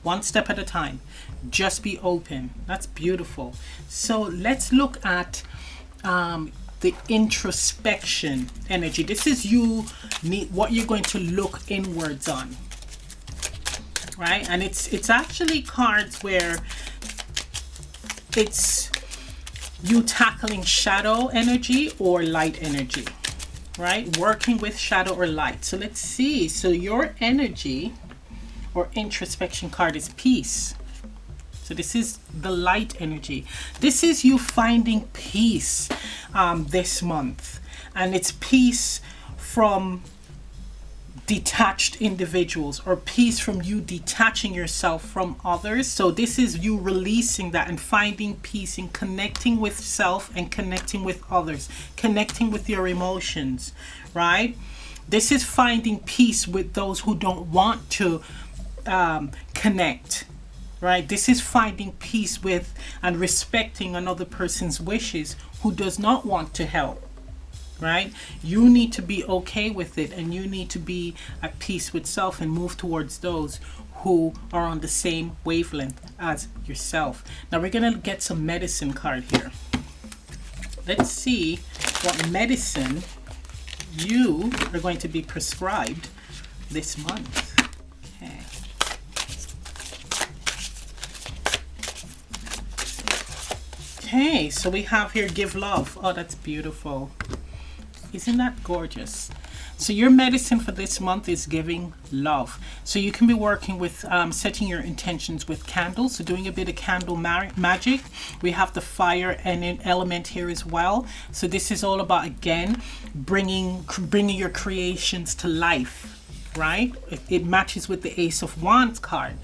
[SPEAKER 1] One step at a time. Just be open. That's beautiful. So let's look at the introspection energy. This is what you're going to look inwards on, right? And it's actually cards where it's you tackling shadow energy or light energy, right? Working with shadow or light. So let's see. So your energy or introspection card is peace. So this is the light energy. This is you finding peace this month. And it's peace from detached individuals, or peace from you detaching yourself from others. So this is you releasing that and finding peace in connecting with self and connecting with others, connecting with your emotions, right? This is finding peace with those who don't want to connect, right? This is finding peace with and respecting another person's wishes who does not want to help, right? You need to be okay with it, and you need to be at peace with self and move towards those who are on the same wavelength as yourself. Now we're going to get some medicine card here. Let's see what medicine you are going to be prescribed this month. Okay. Okay, so we have here give love. Oh, that's beautiful. Isn't that gorgeous? So your medicine for this month is giving love. So you can be working with setting your intentions with candles. So doing a bit of candle magic. We have the fire and element here as well. So this is all about, again, bringing your creations to life, right? It matches with the Ace of Wands card.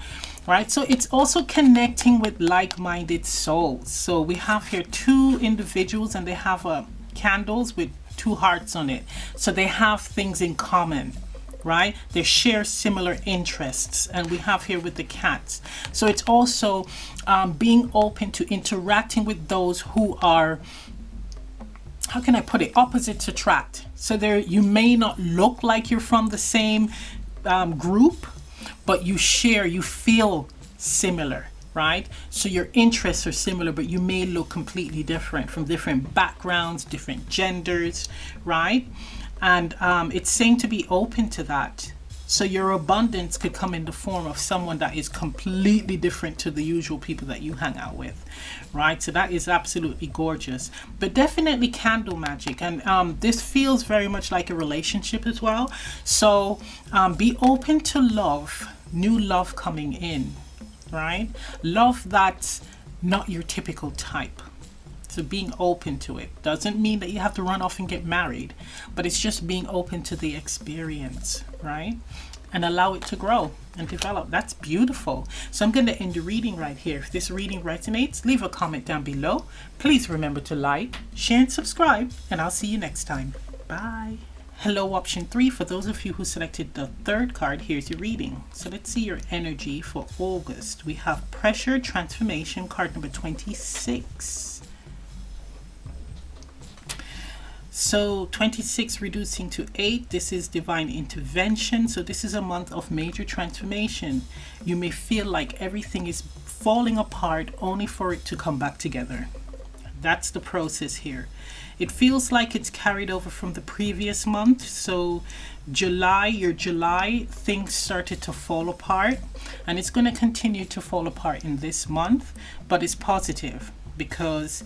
[SPEAKER 1] Right, so it's also connecting with like-minded souls. So we have here two individuals, and they have candles with two hearts on it. So they have things in common, right? They share similar interests. And we have here with the cats. So it's also being open to interacting with those who are, how can I put it, opposites attract. So you may not look like you're from the same group, but you feel similar, right? So your interests are similar, but you may look completely different, from different backgrounds, different genders, right? And it's saying to be open to that. So your abundance could come in the form of someone that is completely different to the usual people that you hang out with, right? So that is absolutely gorgeous. But definitely candle magic. And this feels very much like a relationship as well. So be open to love. New love coming in, right? Love that's not your typical type. So being open to it doesn't mean that you have to run off and get married, but it's just being open to the experience, right? And allow it to grow and develop. That's beautiful. So I'm going to end the reading right here. If this reading resonates, leave a comment down below. Please remember to like, share, and subscribe, and I'll see you next time. Bye. Hello, option 3. For those of you who selected the third card, here's your reading. So let's see your energy for August. We have pressure, transformation, card number 26. So 26 reducing to 8. This is divine intervention. So this is a month of major transformation. You may feel like everything is falling apart only for it to come back together. That's the process here. It feels like it's carried over from the previous month. So your July, things started to fall apart, and it's going to continue to fall apart in this month, but it's positive because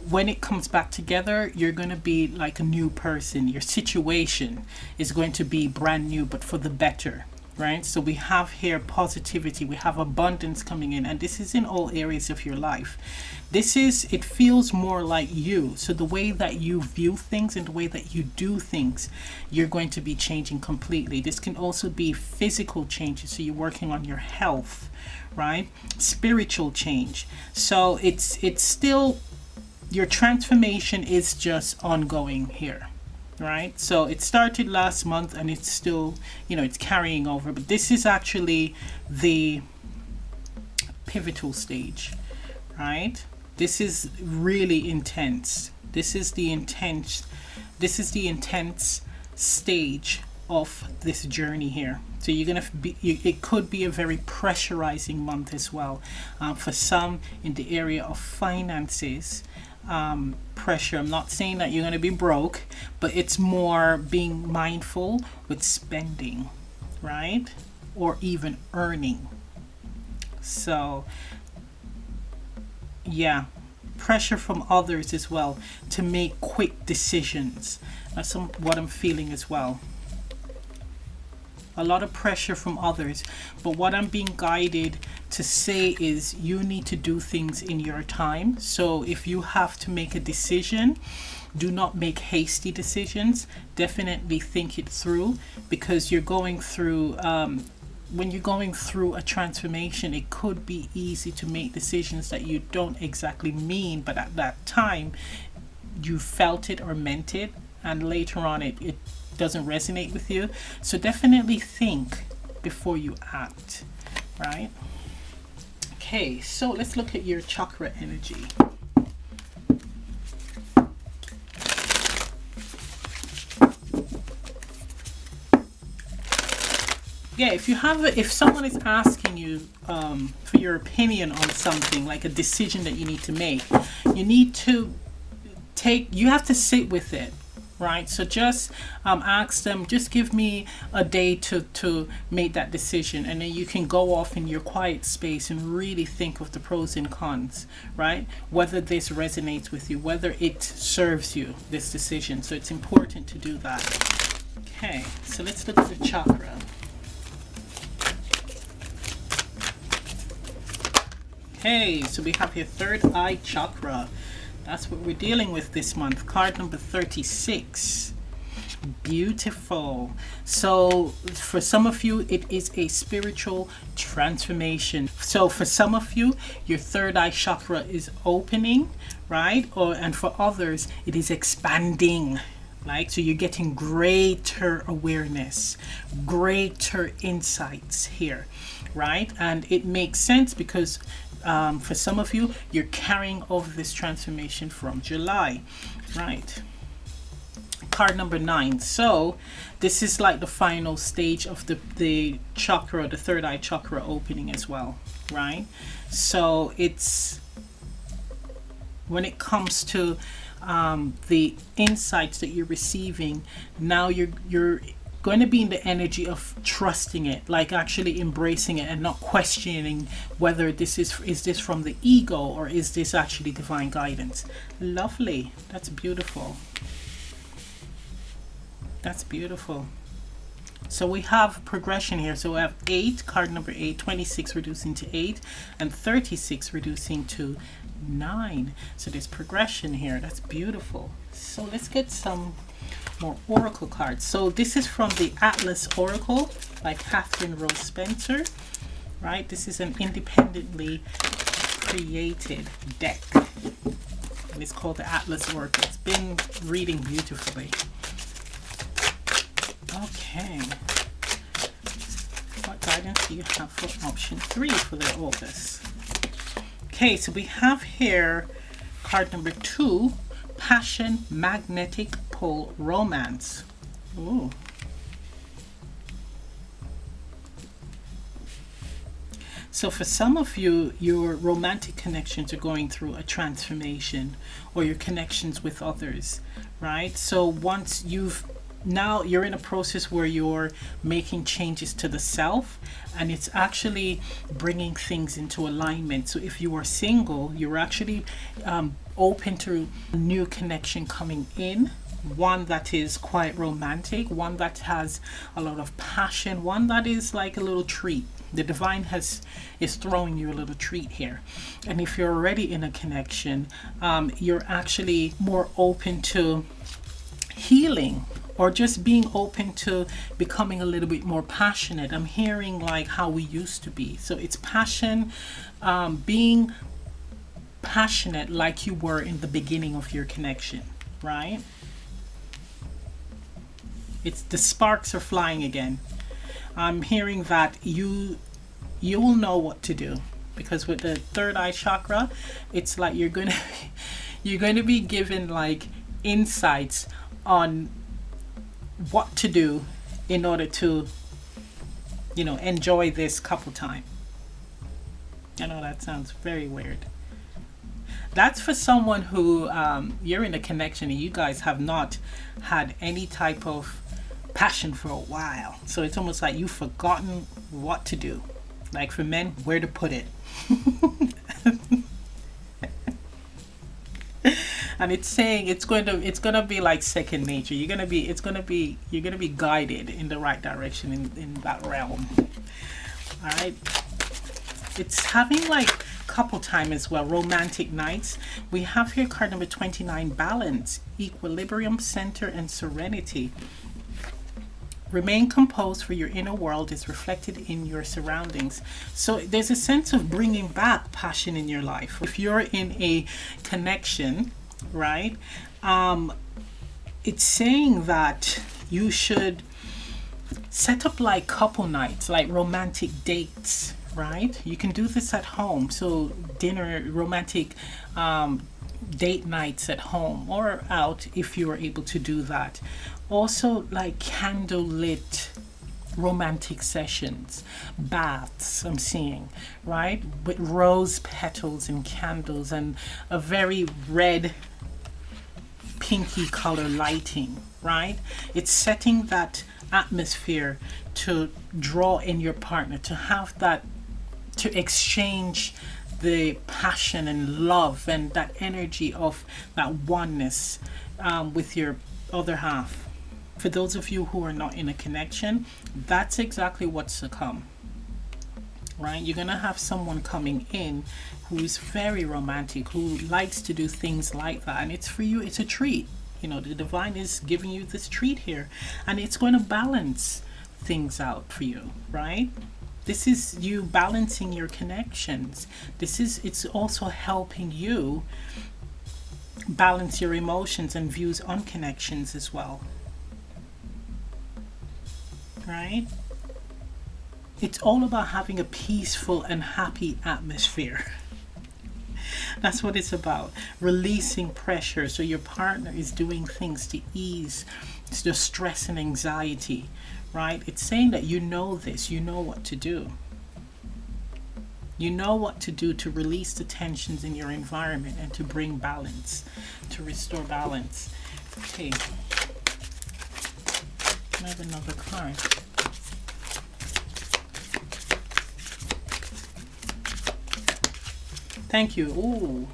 [SPEAKER 1] when it comes back together, you're going to be like a new person. Your situation is going to be brand new, but for the better, right? So we have here positivity, we have abundance coming in, and this is in all areas of your life. It feels more like you. So the way that you view things and the way that you do things, you're going to be changing completely. This can also be physical changes. So you're working on your health, right? Spiritual change. So it's still, your transformation is just ongoing here. Right, so it started last month and it's still, it's carrying over, but this is actually the pivotal stage, right? This is really intense. This is the intense stage of this journey here. So you're gonna be, it could be a very pressurizing month as well, for some in the area of finances. Pressure. I'm not saying that you're going to be broke, but it's more being mindful with spending, right? Or even earning. So yeah, pressure from others as well to make quick decisions. That's what I'm feeling as well. A lot of pressure from others, but what I'm being guided to say is you need to do things in your time. So if you have to make a decision, do not make hasty decisions. Definitely think it through, because you're going through when you're going through a transformation, it could be easy to make decisions that you don't exactly mean, but at that time you felt it or meant it, and later on it doesn't resonate with you. So definitely think before you act, right? Okay, so let's look at your chakra energy. Yeah, if someone is asking you for your opinion on something, like a decision that you need to make, you have to sit with it. Right, so just ask them, just give me a day to make that decision, and then you can go off in your quiet space and really think of the pros and cons, right? Whether this resonates with you, whether it serves you, this decision. So it's important to do that. Okay, so let's look at the chakra. Okay, so we have your third eye chakra. That's what we're dealing with this month. Card number 36. Beautiful. So for some of you, it is a spiritual transformation. So for some of you, your third eye chakra is opening, right? And for others, it is expanding. Like, so you're getting greater awareness, greater insights here, right? And it makes sense because for some of you, you're carrying over this transformation from July, right? Card number 9. So this is like the final stage of the chakra, the third eye chakra opening as well, right? So it's, when it comes to the insights that you're receiving, now you're going to be in the energy of trusting it, like actually embracing it and not questioning whether this is this from the ego or is this actually divine guidance. Lovely. That's beautiful. That's beautiful. So we have progression here. So we have 8, card number 8, 26 reducing to 8, and 36 reducing to 9. So there's progression here. That's beautiful. So let's get some more oracle cards. So this is from the Atlas Oracle by Catherine Rose Spencer, right? This is an independently created deck, and it's called the Atlas Oracle. It's been reading beautifully. Okay, what guidance do you have for option 3 for the August? Okay, so we have here card number 2, Passion, Magnetic Pole, Romance. Ooh. So for some of you, your romantic connections are going through a transformation, or your connections with others, right? So once now you're in a process where you're making changes to the self, and it's actually bringing things into alignment. So if you are single, you're actually open to a new connection coming in, one that is quite romantic, one that has a lot of passion, one that is like a little treat. The divine is throwing you a little treat here. And if you're already in a connection, you're actually more open to healing, or just being open to becoming a little bit more passionate. I'm hearing like how we used to be. So it's passion, being passionate like you were in the beginning of your connection, right? It's the sparks are flying again. I'm hearing that you will know what to do, because with the third eye chakra, it's like you're going to be given like insights on what to do in order to, you know, enjoy this couple time. I know that sounds very weird. That's for someone who you're in a connection and you guys have not had any type of passion for a while. So it's almost like you've forgotten what to do. Like for men, where to put it. And it's saying it's gonna be like second nature. You're gonna be guided in the right direction in that realm. All right. It's having like couple time as well, romantic nights. We have here card number 29, balance, equilibrium, center, and serenity. Remain composed, for your inner world is reflected in your surroundings. So there's a sense of bringing back passion in your life. If you're in a connection, right, it's saying that you should set up like couple nights, like romantic dates, right? You can do this at home. So dinner, romantic date nights at home or out if you are able to do that. Also like candlelit romantic sessions, baths, I'm seeing, right, with rose petals and candles and a very red pinky color lighting, right? It's setting that atmosphere to draw in your partner, to have that, to exchange the passion and love and that energy of that oneness with your other half. For those of you who are not in a connection, that's exactly what's to come, right? You're gonna have someone coming in who's very romantic, who likes to do things like that, and it's for you, it's a treat. You know, the divine is giving you this treat here, and it's going to balance things out for you, right? This is you balancing your connections. It's also helping you balance your emotions and views on connections as well, right? It's all about having a peaceful and happy atmosphere. That's what it's about. Releasing pressure so your partner is doing things to ease the stress and anxiety, right? It's saying that you know this, you know what to do. You know what to do to release the tensions in your environment and to bring balance, to restore balance. Okay. I have another card. Thank you. Ooh.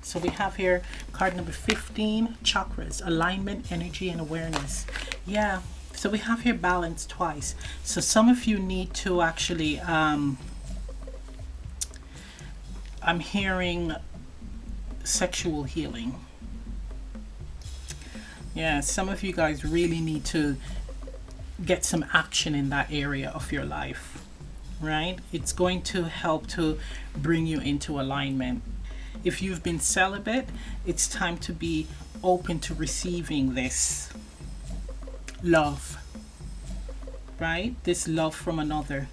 [SPEAKER 1] So we have here card number 15, chakras, alignment, energy, and awareness. Yeah. So we have here balance twice. So some of you need to actually, I'm hearing sexual healing. Yeah, some of you guys really need to get some action in that area of your life, right? It's going to help to bring you into alignment. If you've been celibate, it's time to be open to receiving this love, right? This love from another,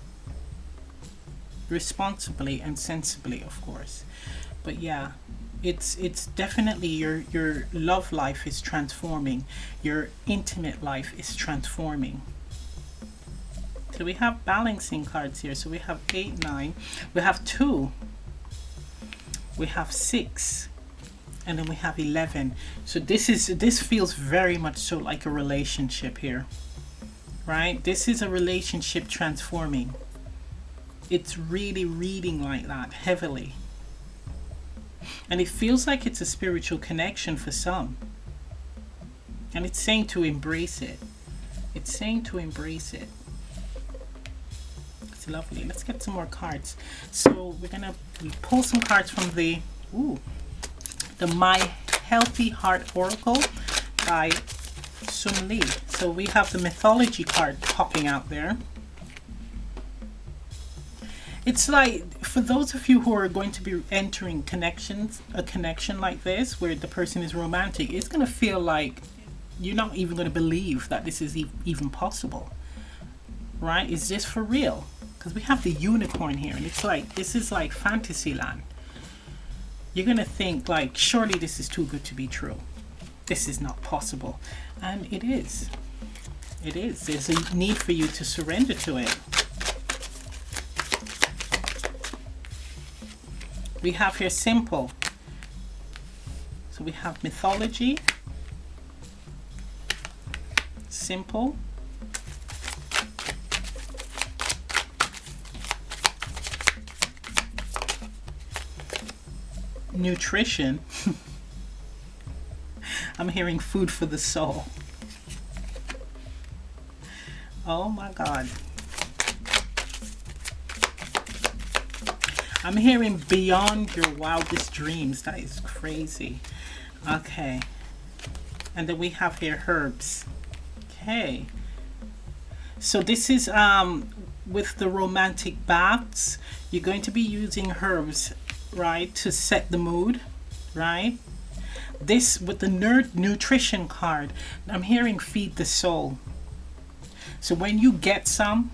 [SPEAKER 1] responsibly and sensibly, of course. But yeah, it's definitely your love life is transforming, your intimate life is transforming. So we have balancing cards here. So we have 8, 9, we have 2, we have 6, and then we have 11. So this feels very much so like a relationship here, right? This is a relationship transforming. It's really reading like that heavily, and it feels like it's a spiritual connection for some. And it's saying to embrace it. It's saying to embrace it. It's lovely. Let's get some more cards. So we're gonna pull some cards from the My Healthy Heart Oracle by Sun Lee. So we have the mythology card popping out there. It's like, for those of you who are going to be entering a connection like this, where the person is romantic, it's going to feel like you're not even going to believe that this is even possible, right? Is this for real? Because we have the unicorn here, and it's like, this is like fantasy land. You're going to think like, surely this is too good to be true. This is not possible. And it is. It is. There's a need for you to surrender to it. We have here simple. So we have mythology, simple, nutrition. I'm hearing food for the soul. Oh my God. I'm hearing beyond your wildest dreams. That is crazy. Okay. And then we have here herbs. Okay. So this is with the romantic baths, you're going to be using herbs, right, to set the mood, right? This with the nutrition card, I'm hearing feed the soul. So when you get some,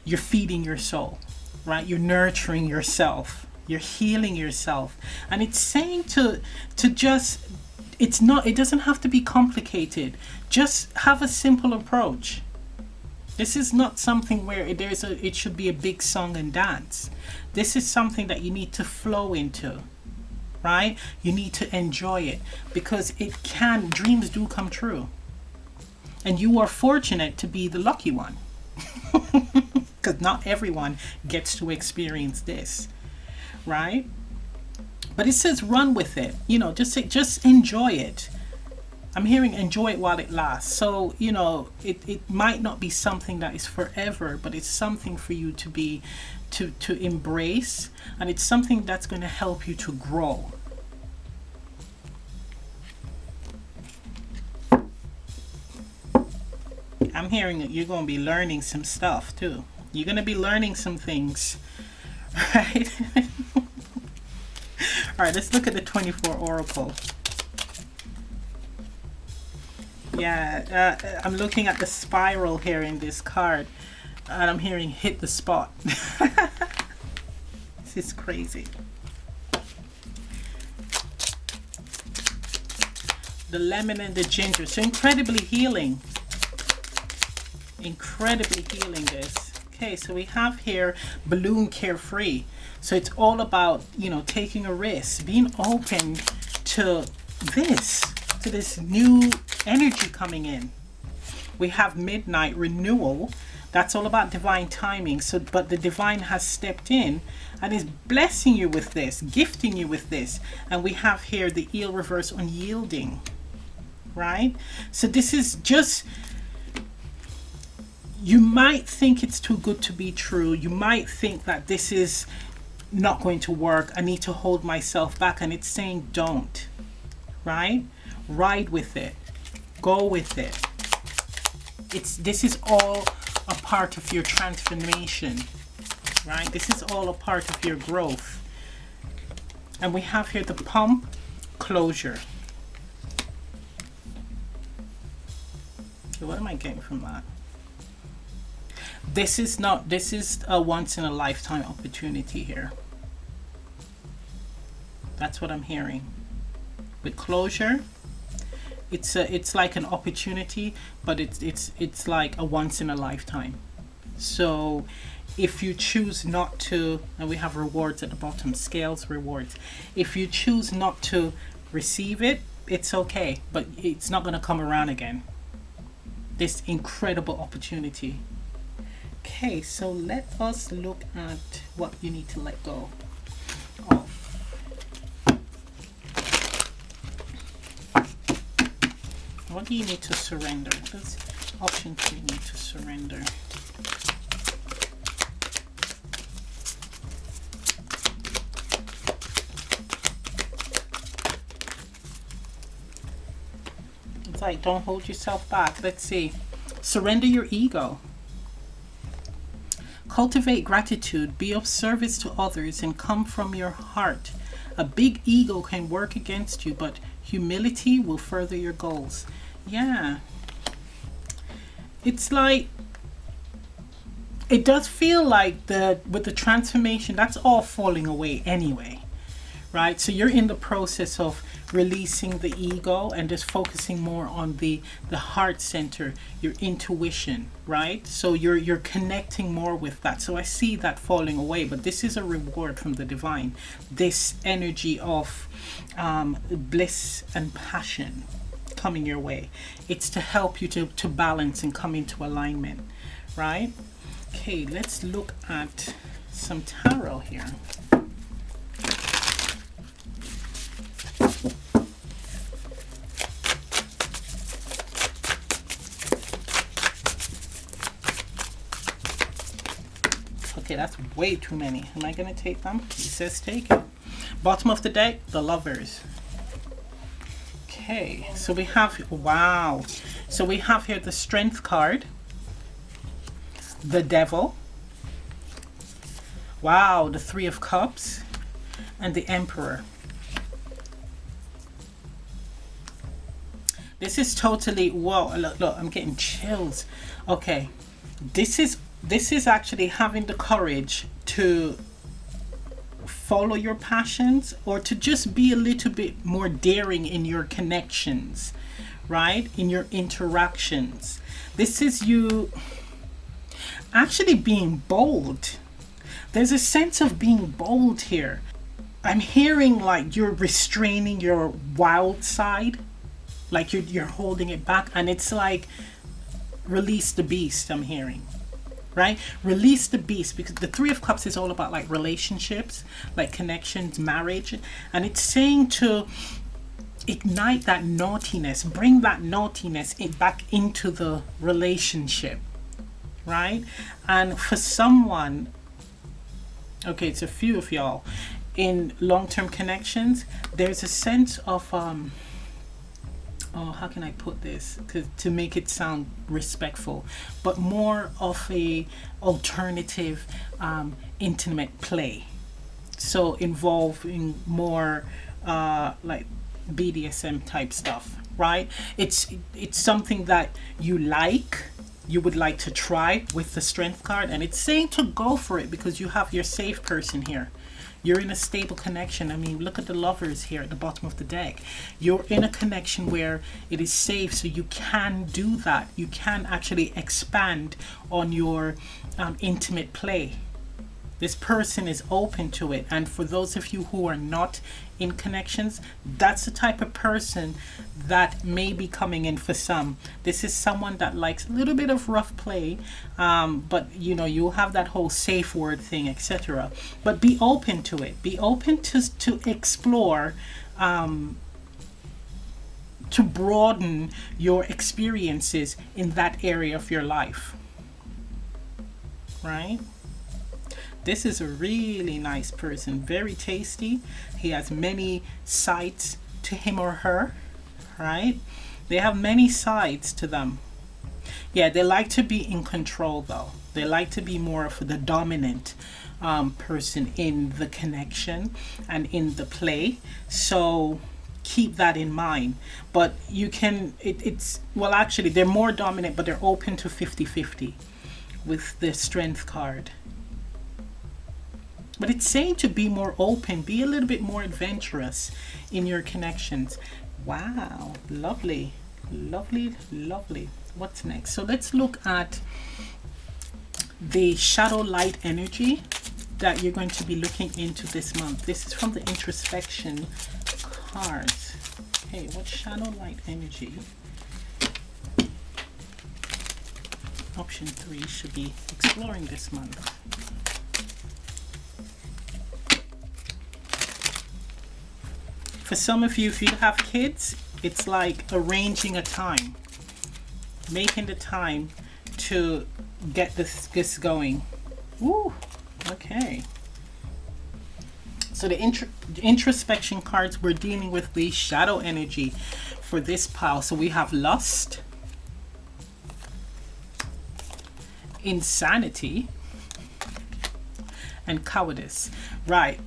[SPEAKER 1] you're feeding your soul, right? You're nurturing yourself. You're healing yourself. And it's saying to just, it doesn't have to be complicated. Just have a simple approach. This is not something where it should be a big song and dance. This is something that you need to flow into, right? You need to enjoy it, because dreams do come true. And you are fortunate to be the lucky one. Because not everyone gets to experience this, right? But it says run with it. You know, just enjoy it. I'm hearing enjoy it while it lasts. So, you know, it might not be something that is forever, but it's something for you to embrace, and it's something that's going to help you to grow. I'm hearing that you're going to be learning some stuff too. You're going to be learning some things, right? All right, let's look at the 24 Oracle. Yeah, I'm looking at the spiral here in this card, and I'm hearing hit the spot. This is crazy. The lemon and the ginger. So incredibly healing. Incredibly healing this. Okay, so we have here balloon carefree. So it's all about, you know, taking a risk, being open to this new energy coming in. We have midnight renewal. That's all about divine timing. So, but the divine has stepped in and is blessing you with this, gifting you with this. And we have here the eel reverse unyielding, right? So this is just, you might think it's too good to be true. You might think that this is not going to work. I need to hold myself back. And it's saying don't, right? Ride with it. Go with it. This is all a part of your transformation, right? This is all a part of your growth. And we have here the pump, closure. So what am I getting from that? This is a once in a lifetime opportunity here. That's what I'm hearing. With closure, it's like an opportunity, but it's like a once in a lifetime. So if you choose not to, and we have rewards at the bottom, scales, rewards. If you choose not to receive it, it's okay, but it's not going to come around again. This incredible opportunity. Okay, so let us look at what you need to let go of. What do you need to surrender? Does option 3 need to surrender? It's like, don't hold yourself back. Let's see. Surrender your ego. Cultivate gratitude. Be of service to others and come from your heart. A big ego can work against you, but humility will further your goals. Yeah. It's like, it does feel like with the transformation, that's all falling away anyway, right? So you're in the process of releasing the ego and just focusing more on the heart center, your intuition, right? So you're connecting more with that. So I see that falling away, but this is a reward from the divine, this energy of bliss and passion coming your way. It's to help you to balance and come into alignment, right? Okay, let's look at some tarot here. Okay, that's way too many. Am I going to take them? It says take it. Bottom of the deck, the Lovers. Okay, so we have, wow. So we have here the Strength card, the Devil, wow, the Three of Cups, and the Emperor. This is totally, whoa, look, I'm getting chills. Okay, this is actually having the courage to follow your passions, or to just be a little bit more daring in your connections, right? In your interactions. This is you actually being bold. There's a sense of being bold here. I'm hearing like you're restraining your wild side, like you're holding it back, and it's like release the beast. I'm hearing, right? Release the beast, because the Three of Cups is all about like relationships, like connections, marriage, and it's saying to ignite that naughtiness, bring that naughtiness back into the relationship, right? And for someone, okay, it's a few of y'all in long-term connections, there's a sense of oh, how can I put this to make it sound respectful, but more of a alternative intimate play, so involving more like BDSM type stuff, right? It's something that you would like to try with the Strength card, and it's saying to go for it because you have your safe person here. You're in a stable connection. I mean, look at the Lovers here at the bottom of the deck. You're in a connection where it is safe, so you can do that. You can actually expand on your intimate play. This person is open to it. And for those of you who are not in connections, that's the type of person that may be coming in for some. This is someone that likes a little bit of rough play, but you know, you'll have that whole safe word thing, etc. But be open to it. Be open to explore, to broaden your experiences in that area of your life, right? This is a really nice person, very tasty. He has many sides to him or her, right? They have many sides to them. Yeah, they like to be in control though. They like to be more of the dominant person in the connection and in the play. So keep that in mind. But you can, it's, well actually they're more dominant, but they're open to 50-50 with the Strength card. But it's saying to be more open, be a little bit more adventurous in your connections. Wow, lovely, lovely, lovely. What's next? So let's look at the shadow light energy that you're going to be looking into this month. This is from the introspection cards. Okay, what shadow light energy? Option 3 should be exploring this month. For some of you, if you have kids, It's like arranging a time, making the time to get this going. Woo, okay. So the introspection cards, we're dealing with the shadow energy for this pile. So we have lust, insanity, and cowardice. Right.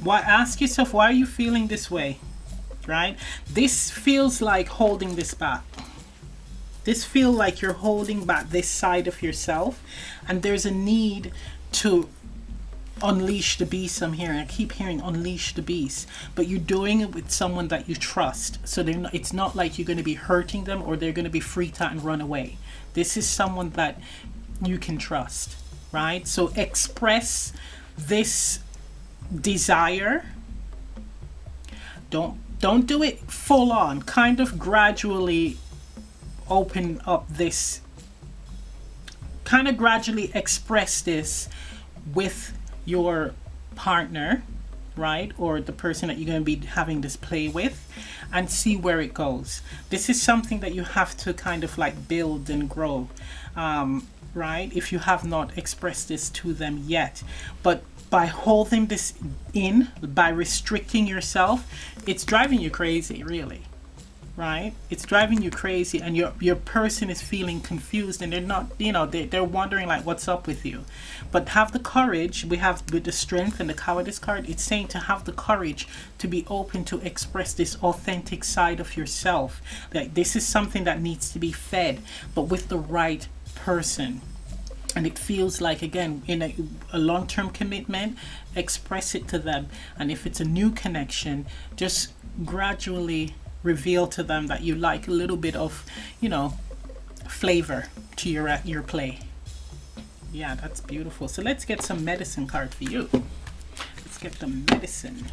[SPEAKER 1] Why, ask yourself, why are you feeling this way? Right? This feels like holding this back. This feels like you're holding back this side of yourself, and there's a need to unleash the beast. I'm hearing, I keep hearing unleash the beast, but you're doing it with someone that you trust. So they're not, it's not like you're going to be hurting them or they're going to be freaked out and run away. This is someone that you can trust, right? So express this desire. Don't do it full on. Kind of gradually open up this, kind of gradually express this with your partner, right? Or the person that you're going to be having this play with, and see where it goes. This is something that you have to kind of like build and grow, right? If you have not expressed this to them yet. But by holding this in, by restricting yourself, it's driving you crazy, really. Right? It's driving you crazy, and your person is feeling confused, and they're not, you know, they're wondering like, what's up with you? But have the courage. We have with the strength and the cowardice card, it's saying to have the courage to be open to express this authentic side of yourself. Like, this is something that needs to be fed, but with the right person. And it feels like, again, in a long-term commitment, express it to them. And if it's a new connection, just gradually reveal to them that you like a little bit of, you know, flavor to your play. Yeah, that's beautiful. So let's get some medicine card for you. Let's get the medicine.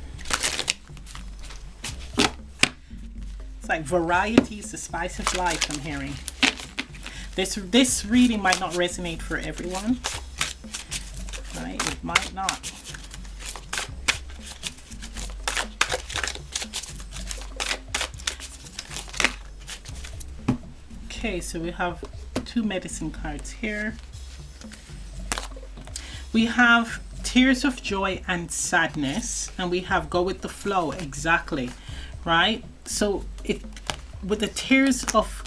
[SPEAKER 1] It's like variety is the spice of life, I'm hearing. This reading might not resonate for everyone, right? It might not. Okay, so we have two medicine cards here. We have tears of joy and sadness, and we have go with the flow. Exactly, right? So with the tears of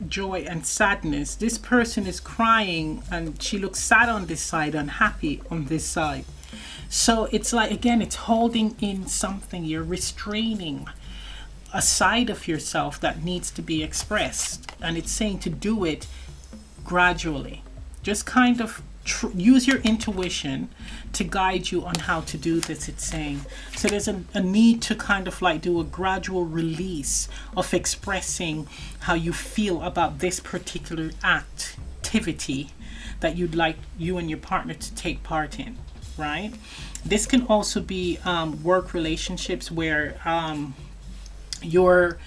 [SPEAKER 1] joy and sadness, this person is crying and she looks sad on this side and happy on this side. So it's like, again, it's holding in something. You're restraining a side of yourself that needs to be expressed, and it's saying to do it gradually. Just kind of use your intuition to guide you on how to do this, it's saying. So there's a need to kind of like do a gradual release of expressing how you feel about this particular activity that you'd like you and your partner to take part in, right? This can also be work relationships where you're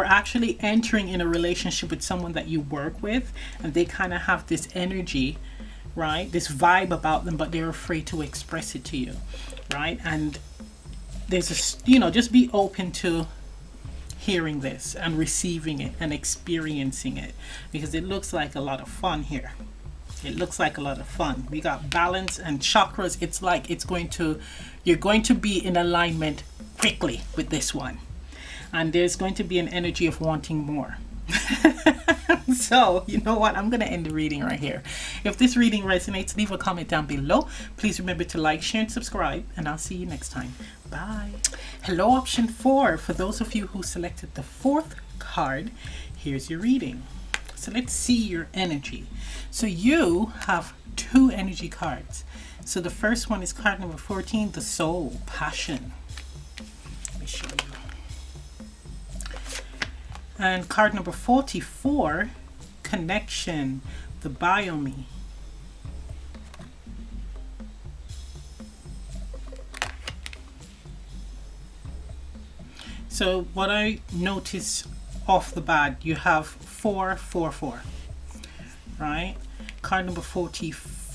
[SPEAKER 1] actually entering in a relationship with someone that you work with, and they kind of have this energy, right, this vibe about them, but they're afraid to express it to you, right? And there's a, you know, just be open to hearing this and receiving it and experiencing it, because it looks like a lot of fun here. It looks like a lot of fun. We got balance and chakras. It's like you're going to be in alignment quickly with this one. And there's going to be an energy of wanting more. So, you know what? I'm going to end the reading right here. If this reading resonates, leave a comment down below. Please remember to like, share, and subscribe. And I'll see you next time. Bye. Hello, option 4. For those of you who selected the 4th card, here's your reading. So let's see your energy. So you have 2 energy cards. So the first one is card number 14, the soul, passion. Let me show you. And card number 44, connection, the biome. So what I notice off the bat, you have 4, 4, 4, right? Card number 44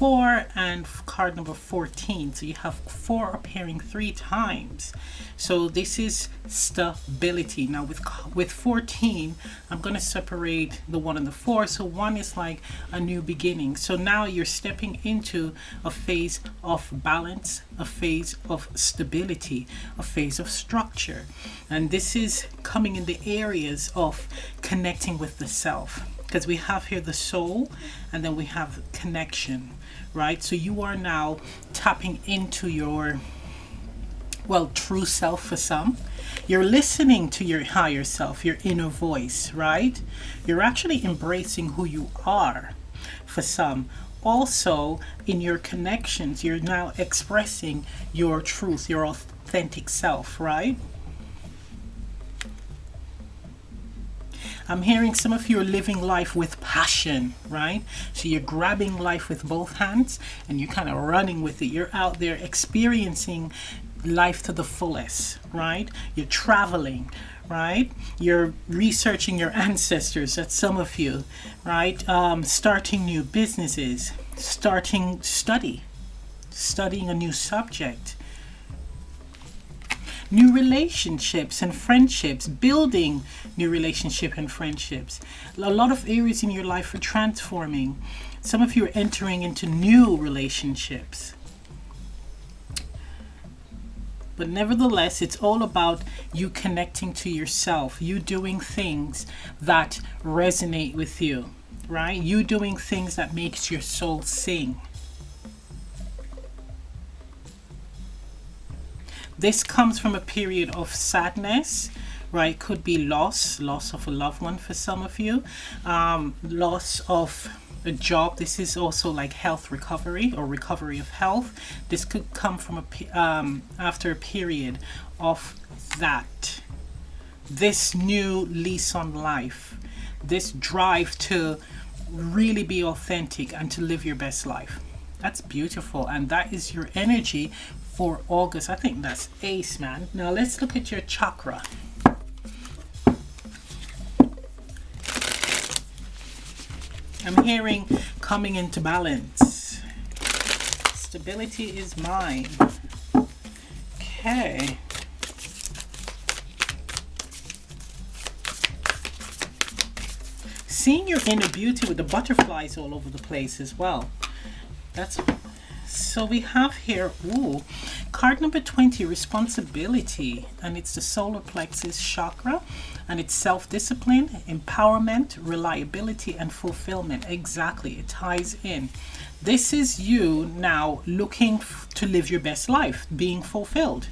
[SPEAKER 1] 4 and card number 14. So you have 4 appearing 3 times. So this is stability. Now with 14, I'm going to separate the 1 and the 4. So 1 is like a new beginning. So now you're stepping into a phase of balance, a phase of stability, a phase of structure. And this is coming in the areas of connecting with the self. Because we have here the soul and then we have connection, right? So you are now tapping into your, well, true self for some. You're listening to your higher self, your inner voice, right? You're actually embracing who you are for some. Also, in your connections, you're now expressing your truth, your authentic self, right? I'm hearing some of you are living life with passion, right? So you're grabbing life with both hands and you're kind of running with it. You're out there experiencing life to the fullest, right? You're traveling, right? You're researching your ancestors, that's some of you, right? Starting new businesses, studying a new subject. New relationships and friendships, building new relationship and friendships. A lot of areas in your life are transforming. Some of you are entering into new relationships. But nevertheless, it's all about you connecting to yourself, you doing things that resonate with you, right? You doing things that makes your soul sing. This comes from a period of sadness, right? Could be loss of a loved one for some of you, loss of a job. This is also like health recovery or recovery of health. This could come from after a period of that. This new lease on life, this drive to really be authentic and to live your best life. That's beautiful, and that is your energy for August. I think that's ace, man. Now let's look at your chakra. I'm hearing coming into balance. Stability is mine. Okay. Seeing your inner beauty with the butterflies all over the place as well. So we have here, card number 20, responsibility, and it's the solar plexus chakra, and it's self-discipline, empowerment, reliability, and fulfillment. Exactly, it ties in. This is you now looking to live your best life, being fulfilled,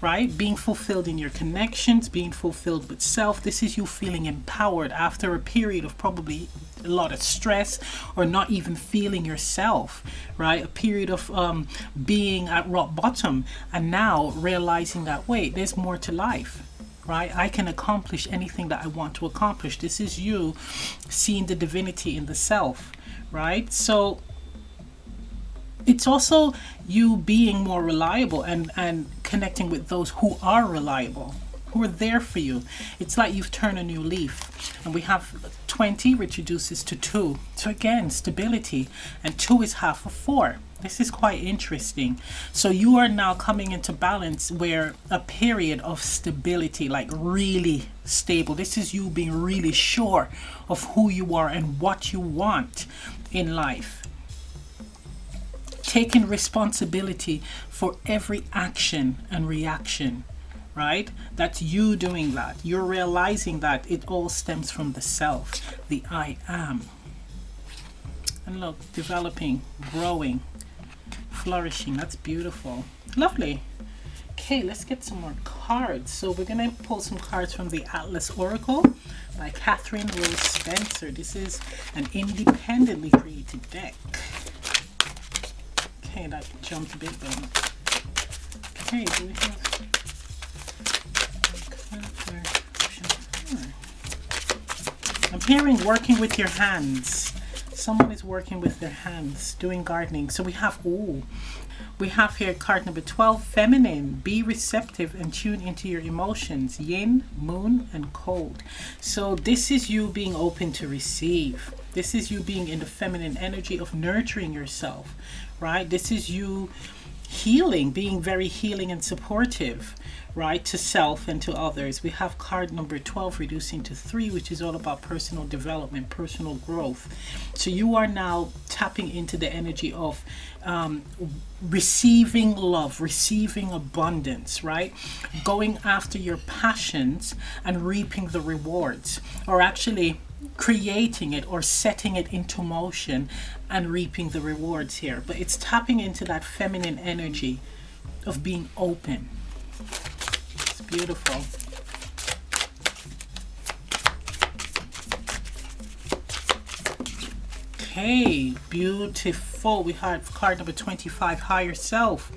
[SPEAKER 1] right? Being fulfilled in your connections, being fulfilled with self. This is you feeling empowered after a period of probably a lot of stress or not even feeling yourself, right? A period of being at rock bottom, and now realizing that, wait, there's more to life, right? I can accomplish anything that I want to accomplish. This is you seeing the divinity in the self, right? So it's also you being more reliable and connecting with those who are reliable, who are there for you. It's like you've turned a new leaf. And we have 20, which reduces to 2. So again, stability. And 2 is half of 4. This is quite interesting. So you are now coming into balance where a period of stability, like really stable. This is you being really sure of who you are and what you want in life. Taking responsibility for every action and reaction, right? That's you doing that. You're realizing that it all stems from the self, the I am. And look, developing, growing, flourishing. That's beautiful. Lovely. Okay, let's get some more cards. So we're going to pull some cards from the Atlas Oracle by Catherine Rose Spencer. This is an independently created deck. Okay, that jumped a bit though. Okay, do we have I'm hearing working with your hands. Someone is working with their hands, doing gardening. So we have here card number 12, feminine. Be receptive and tune into your emotions. Yin, moon, and cold. So this is you being open to receive. This is you being in the feminine energy of nurturing yourself, right? This is you healing, being very healing and supportive, right, to self and to others. We have card number 12, reducing to 3, which is all about personal development, personal growth. So you are now tapping into the energy of receiving love, receiving abundance, right? Going after your passions and reaping the rewards, or actually creating it or setting it into motion and reaping the rewards here. But it's tapping into that feminine energy of being open. It's beautiful. Okay, beautiful. We have card number 25, higher self.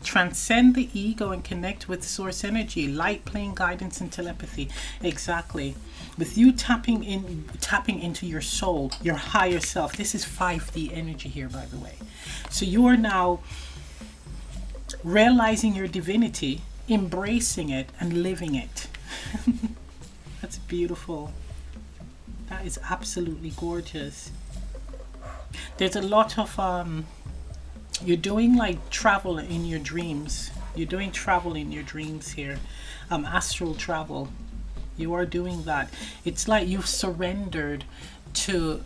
[SPEAKER 1] Transcend the ego and connect with source energy, light, plane, guidance, and telepathy. Exactly. With you tapping into your soul, your higher self. This is 5D energy here, by the way. So you are now realizing your divinity, embracing it, and living it. That's beautiful. That is absolutely gorgeous. There's a lot of you're doing like travel in your dreams. You're doing travel in your dreams here. Astral travel. You are doing that. It's like you've surrendered to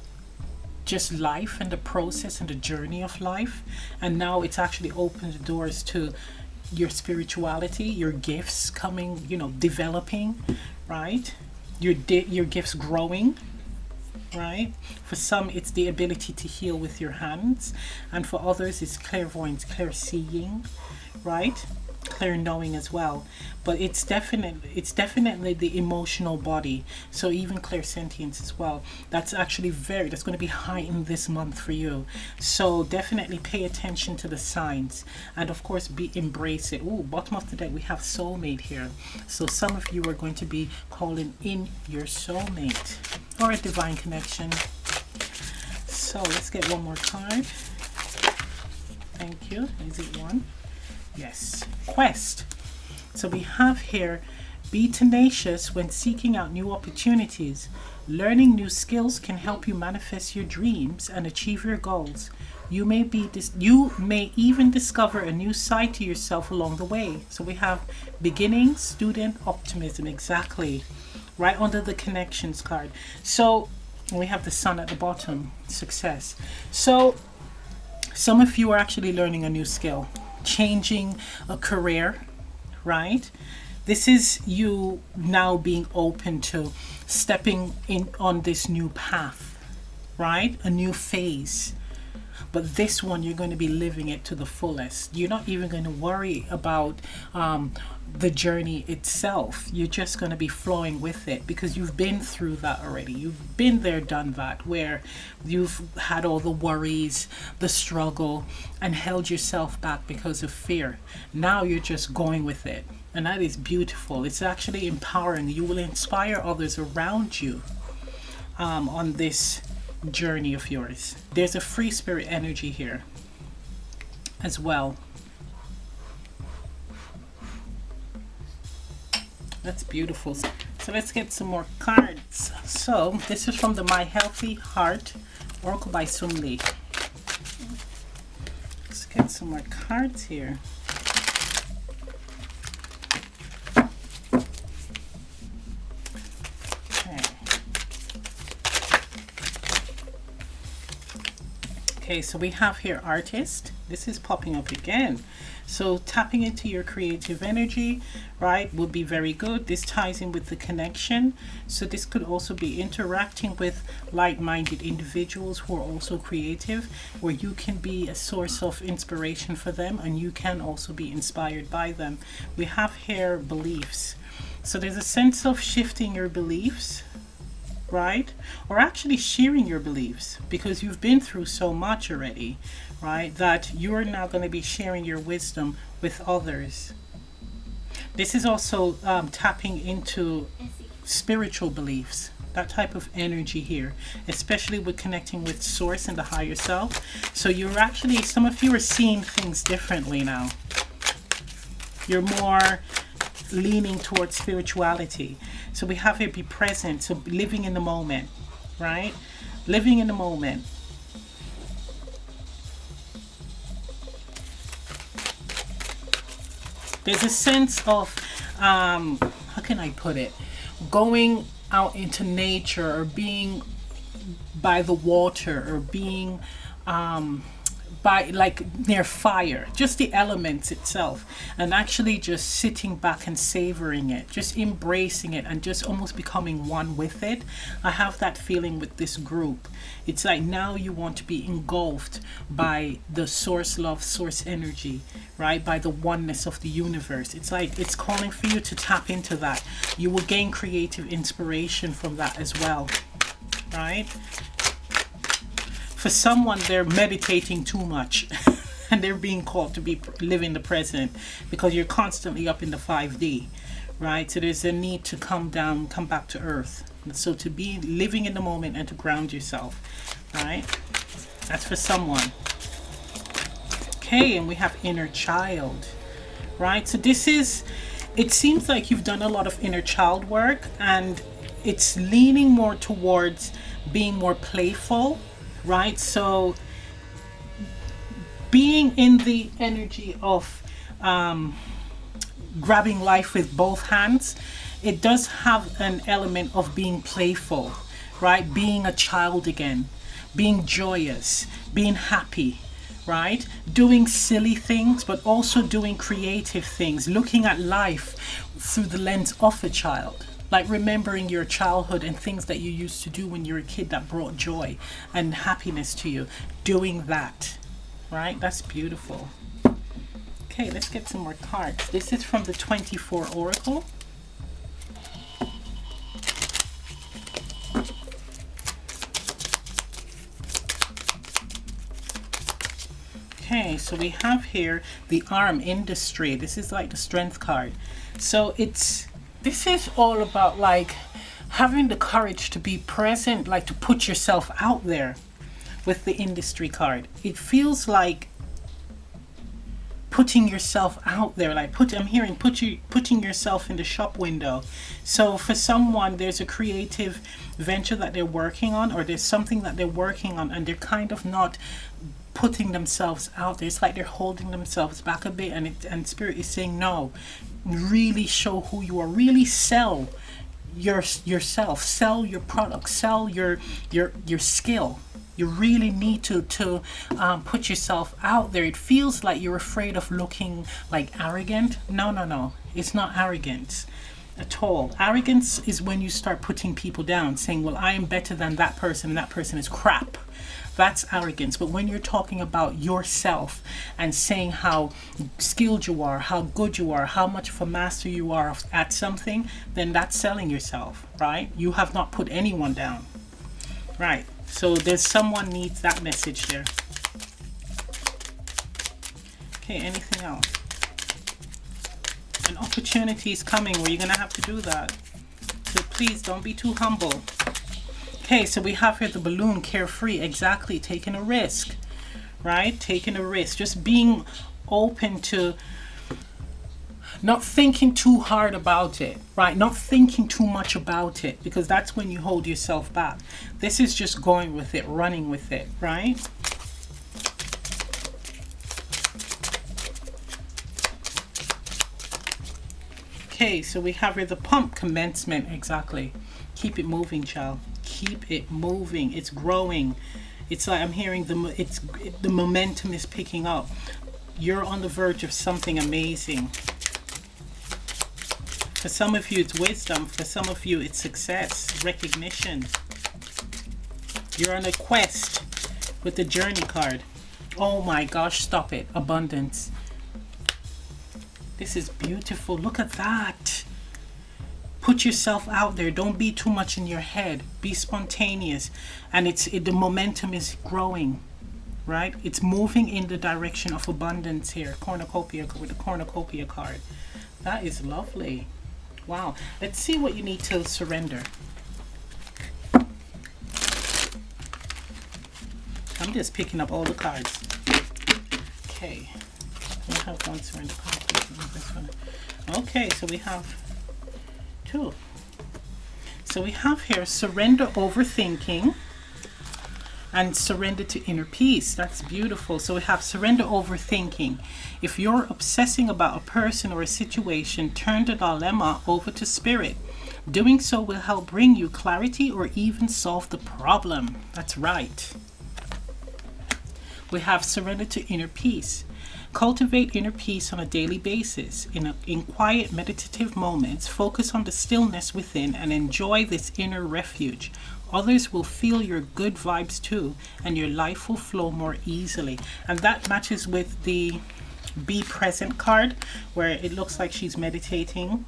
[SPEAKER 1] just life and the process and the journey of life, and now it's actually opened the doors to your spirituality, your gifts coming, you know, developing, right? Your gifts growing, right? For some it's the ability to heal with your hands, and for others it's clairvoyance, clear seeing, right? Clear knowing as well. But it's definitely the emotional body, so even clairsentience as well. That's actually that's going to be heightened this month for you. So definitely pay attention to the signs, and of course embrace it. Ooh, bottom of the deck we have soulmate here. So some of you are going to be calling in your soulmate or a divine connection. So let's get one more card. Thank you. Is it one? Yes. Quest. So we have here, be tenacious when seeking out new opportunities. Learning new skills can help you manifest your dreams and achieve your goals. You may even discover a new side to yourself along the way. So we have beginning, student, optimism. Exactly. Right under the connections card. So we have the sun at the bottom, success. So some of you are actually learning a new skill, changing a career, right? This is you now being open to stepping in on this new path, right? A new phase. But this one, you're going to be living it to the fullest. You're not even going to worry about the journey itself. You're just going to be flowing with it because you've been through that already. You've been there, done that, where you've had all the worries, the struggle, and held yourself back because of fear. Now you're just going with it. And that is beautiful. It's actually empowering. You will inspire others around you on this journey of yours. There's a free spirit energy here as well. That's beautiful. So let's get some more cards. So this is from the My Healthy Heart Oracle by Sun Lee. Let's get some more cards here. Okay, so we have here artist. This is popping up again. So tapping into your creative energy, right, would be very good. This ties in with the connection. So this could also be interacting with like-minded individuals who are also creative, where you can be a source of inspiration for them and you can also be inspired by them. We have here beliefs. So there's a sense of shifting your beliefs, right? Or actually sharing your beliefs, because you've been through so much already, right? That you're now going to be sharing your wisdom with others. This is also tapping into spiritual beliefs, that type of energy here, especially with connecting with source and the higher self. So you're actually, some of you are seeing things differently now. You're more leaning towards spirituality. So we have here be present, so living in the moment, right? living in the moment. There's a sense of, how can I put it? Going out into nature, or being by the water, or being by, like, near fire, just the elements itself, and actually just sitting back and savoring it, just embracing it, and just almost becoming one with it. I have that feeling with this group. It's like now you want to be engulfed by the source love, source energy, right? By the oneness of the universe. It's like it's calling for you to tap into that. You will gain creative inspiration from that as well, right? For someone, they're meditating too much and they're being called to be living the present, because you're constantly up in the 5D, right? So there's a need to come down, come back to earth. So to be living in the moment and to ground yourself, right? That's for someone. Okay, and we have inner child, right? So this is, it seems like you've done a lot of inner child work, and it's leaning more towards being more playful, right? So being in the energy of grabbing life with both hands, it does have an element of being playful, right? Being a child again, being joyous, being happy, right? Doing silly things, but also doing creative things, looking at life through the lens of a child. Like remembering your childhood and things that you used to do when you were a kid that brought joy and happiness to you. Doing that, right? That's beautiful. Okay, let's get some more cards. This is from the 24 Oracle. Okay, so we have here the arm industry. This is like the strength card. So this is all about like having the courage to be present, like to put yourself out there with the industry card. It feels like putting yourself out there, like I'm hearing putting yourself in the shop window. So for someone, there's a creative venture that they're working on, or there's something that they're working on, and they're kind of not putting themselves out there. It's like they're holding themselves back a bit, and spirit is saying no, really show who you are, really sell yourself, sell your product, sell your skill. You really need to put yourself out there. It feels like you're afraid of looking like arrogant. No, it's not arrogance at all. Arrogance is when you start putting people down, saying, well, I am better than that person and that person is crap. That's arrogance. But when you're talking about yourself and saying how skilled you are, how good you are, how much of a master you are at something, then that's selling yourself, right? You have not put anyone down, right? So there's someone needs that message there. Okay, anything else? An opportunity is coming where you're going to have to do that. So please don't be too humble. Okay, so we have here the balloon, carefree, exactly, taking a risk, right? Taking a risk, just being open to not thinking too hard about it, right? Not thinking too much about it, because that's when you hold yourself back. This is just going with it, running with it, right? Okay, so we have here the pump, commencement, exactly. Keep it moving, child. Keep it moving. It's growing. It's like I'm hearing the momentum is picking up. You're on the verge of something amazing. For some of you, it's wisdom. For some of you, it's success, recognition. You're on a quest with the journey card. Oh my gosh, stop it. Abundance. This is beautiful. Look at that. Put yourself out there. Don't be too much in your head. Be spontaneous. And the momentum is growing, right? It's moving in the direction of abundance here. Cornucopia with the cornucopia card. That is lovely. Wow. Let's see what you need to surrender. I'm just picking up all the cards. Okay. We have one surrender card. Okay, so we have two. So we have here surrender overthinking. And surrender to inner peace. That's beautiful. So we have surrender overthinking. If you're obsessing about a person or a situation, turn the dilemma over to spirit. Doing so will help bring you clarity or even solve the problem. That's right. We have surrender to inner peace. Cultivate inner peace on a daily basis. In quiet meditative moments, focus on the stillness within and enjoy this inner refuge. Others will feel your good vibes too, and your life will flow more easily. And that matches with the Be Present card, where it looks like she's meditating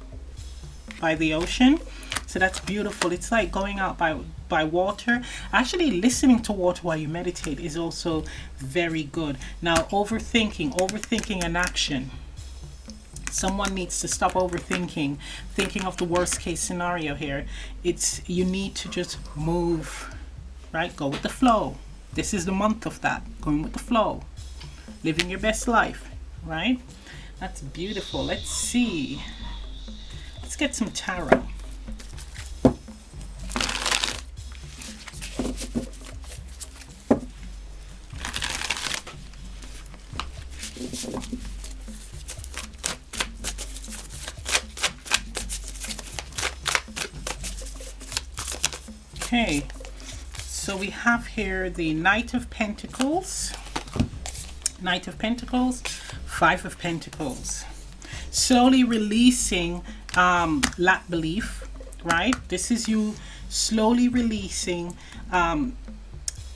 [SPEAKER 1] by the ocean. So that's beautiful. It's like going out by water. Actually, listening to water while you meditate is also very good. Now, overthinking an action. Someone needs to stop overthinking, thinking of the worst case scenario here. You need to just move, right? Go with the flow. This is the month of that, going with the flow, living your best life, right? That's beautiful. Let's see. Let's get some tarot. Okay, so we have here the Knight of Pentacles, Five of Pentacles. Slowly releasing lack belief, right? This is you slowly releasing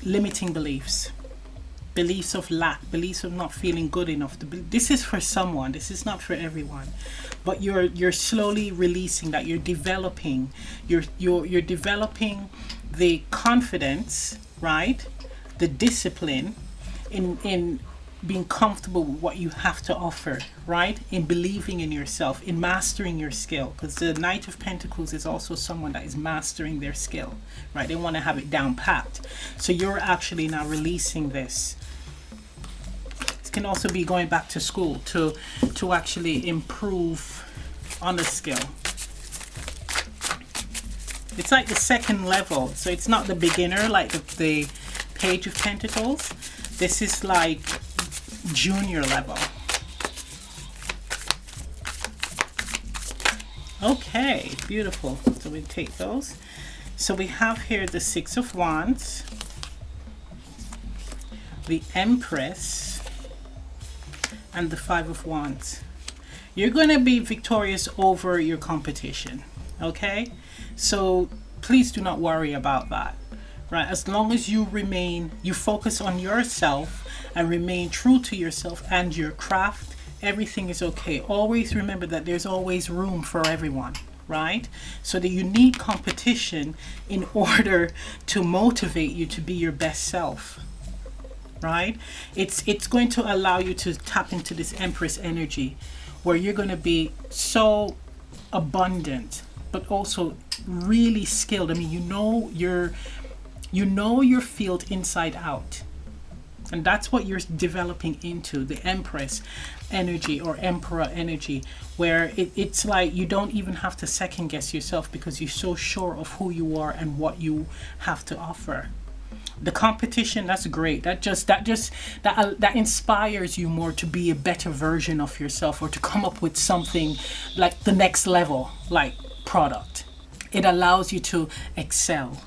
[SPEAKER 1] limiting beliefs. Beliefs of lack, beliefs of not feeling good enough. This is for someone. This is not for everyone. But you're slowly releasing that. You're developing. You're developing the confidence, right? The discipline in being comfortable with what you have to offer, right? In believing in yourself, in mastering your skill. Because the Knight of Pentacles is also someone that is mastering their skill, right? They want to have it down packed. So you're actually now releasing this. Can also be going back to school to actually improve on the skill. It's like the second level, so it's not the beginner like the Page of Pentacles. This is like junior level. Okay, beautiful. So we take those. So we have here the Six of Wands, the Empress, and the Five of Wands. You're going to be victorious over your competition, okay? So please do not worry about that, right? As long as you focus on yourself and remain true to yourself and your craft, everything is okay. Always remember that there's always room for everyone, right? So that you need competition in order to motivate you to be your best self, right? It's going to allow you to tap into this Empress energy where you're going to be so abundant but also really skilled. I mean, you know your field inside out, and that's what you're developing into, the Empress energy or Emperor energy, where it's like you don't even have to second guess yourself because you're so sure of who you are and what you have to offer. The competition, that's great. That inspires you more to be a better version of yourself or to come up with something like the next level, like product. It allows you to excel.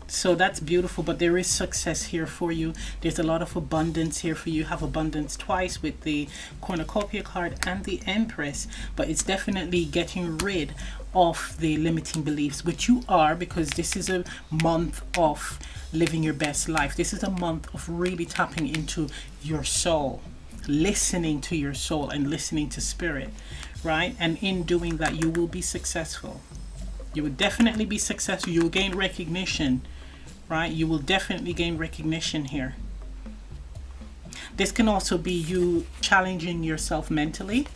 [SPEAKER 1] So that's beautiful, but there is success here for you. There's a lot of abundance here for you. You have abundance twice with the cornucopia card and the Empress, but it's definitely getting rid of the limiting beliefs, which you are, because this is a month of living your best life. This is a month of really tapping into your soul, listening to your soul and listening to spirit, right? And in doing that, you will be successful. You will definitely be successful. You will gain recognition, right? You will definitely gain recognition here. This can also be you challenging yourself mentally.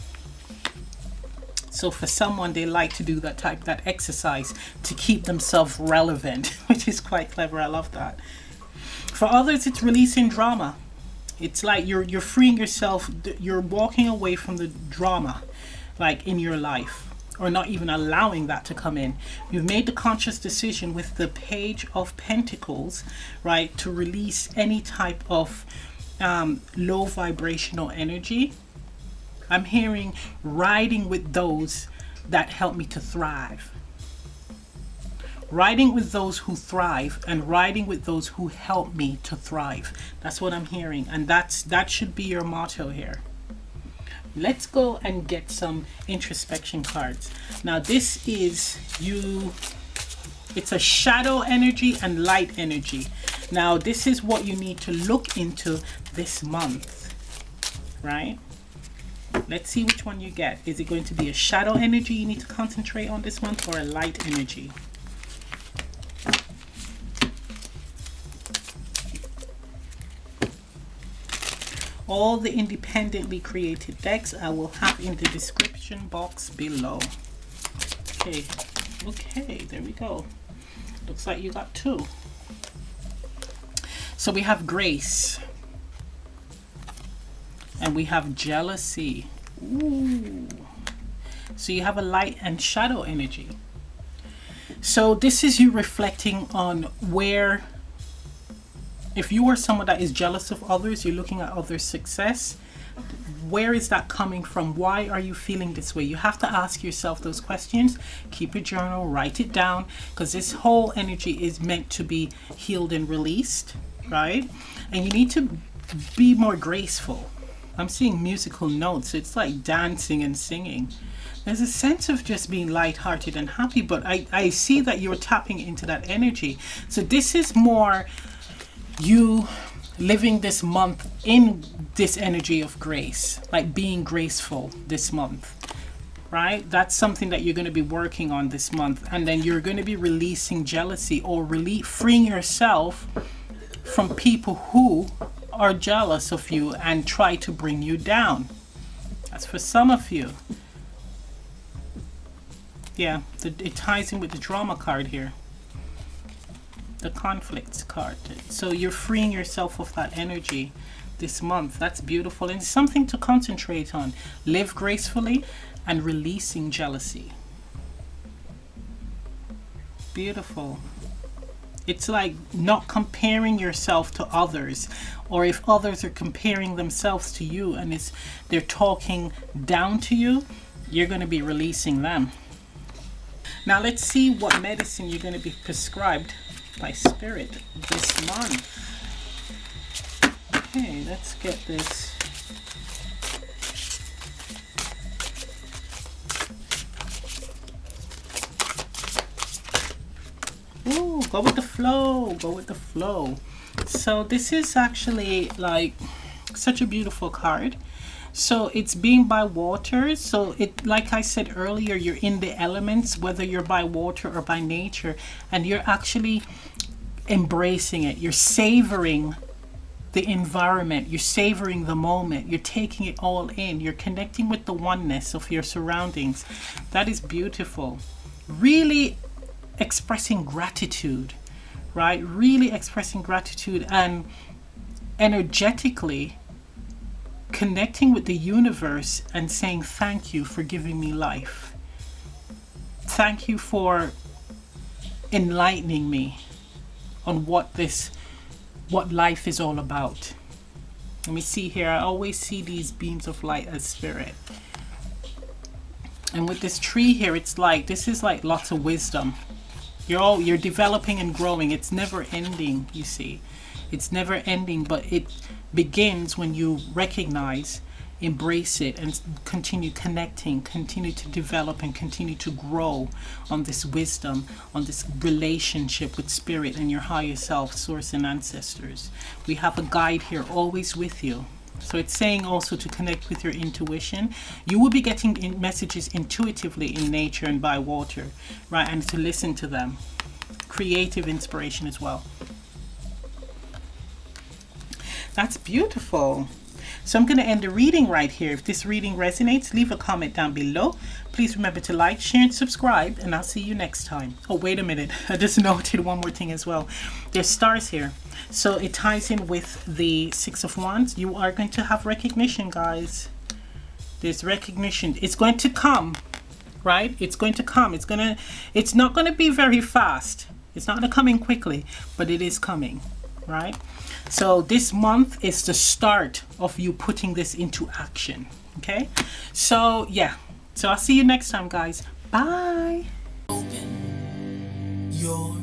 [SPEAKER 1] So for someone, they like to do that exercise to keep themselves relevant, which is quite clever. I love that. For others, it's releasing drama. It's like you're freeing yourself. You're walking away from the drama, like in your life. or not even allowing that to come in. You've made the conscious decision with the Page of Pentacles, right, to release any type of low vibrational energy. I'm hearing riding with those that help me to thrive. Riding with those who thrive and riding with those who help me to thrive. That's what I'm hearing. And that should be your motto here. Let's go and get some introspection cards. Now this is you. It's a shadow energy and light energy. Now this is what you need to look into this month, right? Let's see which one you get. Is it going to be a shadow energy you need to concentrate on this month, or a light energy? All the independently created decks I will have in the description box below. Okay, there we go. Looks like you got 2. So we have grace. And we have jealousy. Ooh. So you have a light and shadow energy. So this is you reflecting on where, if you are someone that is jealous of others, you're looking at others' success, where is that coming from? Why are you feeling this way? You have to ask yourself those questions. Keep a journal, write it down, because this whole energy is meant to be healed and released, right? And you need to be more graceful. I'm seeing musical notes. It's like dancing and singing. There's a sense of just being lighthearted and happy, but I see that you're tapping into that energy. So this is more you living this month in this energy of grace, like being graceful this month, right? That's something that you're going to be working on this month. And then you're going to be releasing jealousy, or freeing yourself from people who are jealous of you and try to bring you down. That's for some of you. Yeah, it ties in with the drama card here, the conflicts card. So you're freeing yourself of that energy this month. That's beautiful, and it's something to concentrate on. Live gracefully and releasing jealousy. Beautiful. It's like not comparing yourself to others, or if others are comparing themselves to you and they're talking down to you, you're going to be releasing them. Now let's see what medicine you're going to be prescribed by Spirit this month. Okay, let's get this. Ooh, go with the flow, go with the flow. So this is actually like such a beautiful card. So it's being by water. So it, like I said earlier, you're in the elements, whether you're by water or by nature, and you're actually embracing it. You're savoring the environment. You're savoring the moment. You're taking it all in. You're connecting with the oneness of your surroundings. That is beautiful. Really expressing gratitude, right? Really expressing gratitude and energetically connecting with the universe and saying thank you for giving me life. Thank you for enlightening me on what life is all about. Let me see here. I always see these beams of light as spirit. And with this tree here, it's like, this is like lots of wisdom. You're developing and growing. It's never ending, you see. It's never ending, but it begins when you recognize, embrace it, and continue connecting, continue to develop and continue to grow on this wisdom, on this relationship with spirit and your higher self, source and ancestors. We have a guide here always with you. So it's saying also to connect with your intuition. You will be getting messages intuitively in nature and by water, right? And to listen to them. Creative inspiration as well. That's beautiful. So I'm going to end the reading right here. If this reading resonates, leave a comment down below. Please remember to like, share, and subscribe, and I'll see you next time. Oh, wait a minute. I just noted one more thing as well. There's stars here. So it ties in with the Six of Wands. You are going to have recognition, guys. There's recognition. It's going to come, right? It's going to come. It's not going to be very fast. It's not going to come in quickly, but it is coming, right? So this month is the start of you putting this into action. Okay? So yeah. So I'll see you next time, guys. Bye. Open your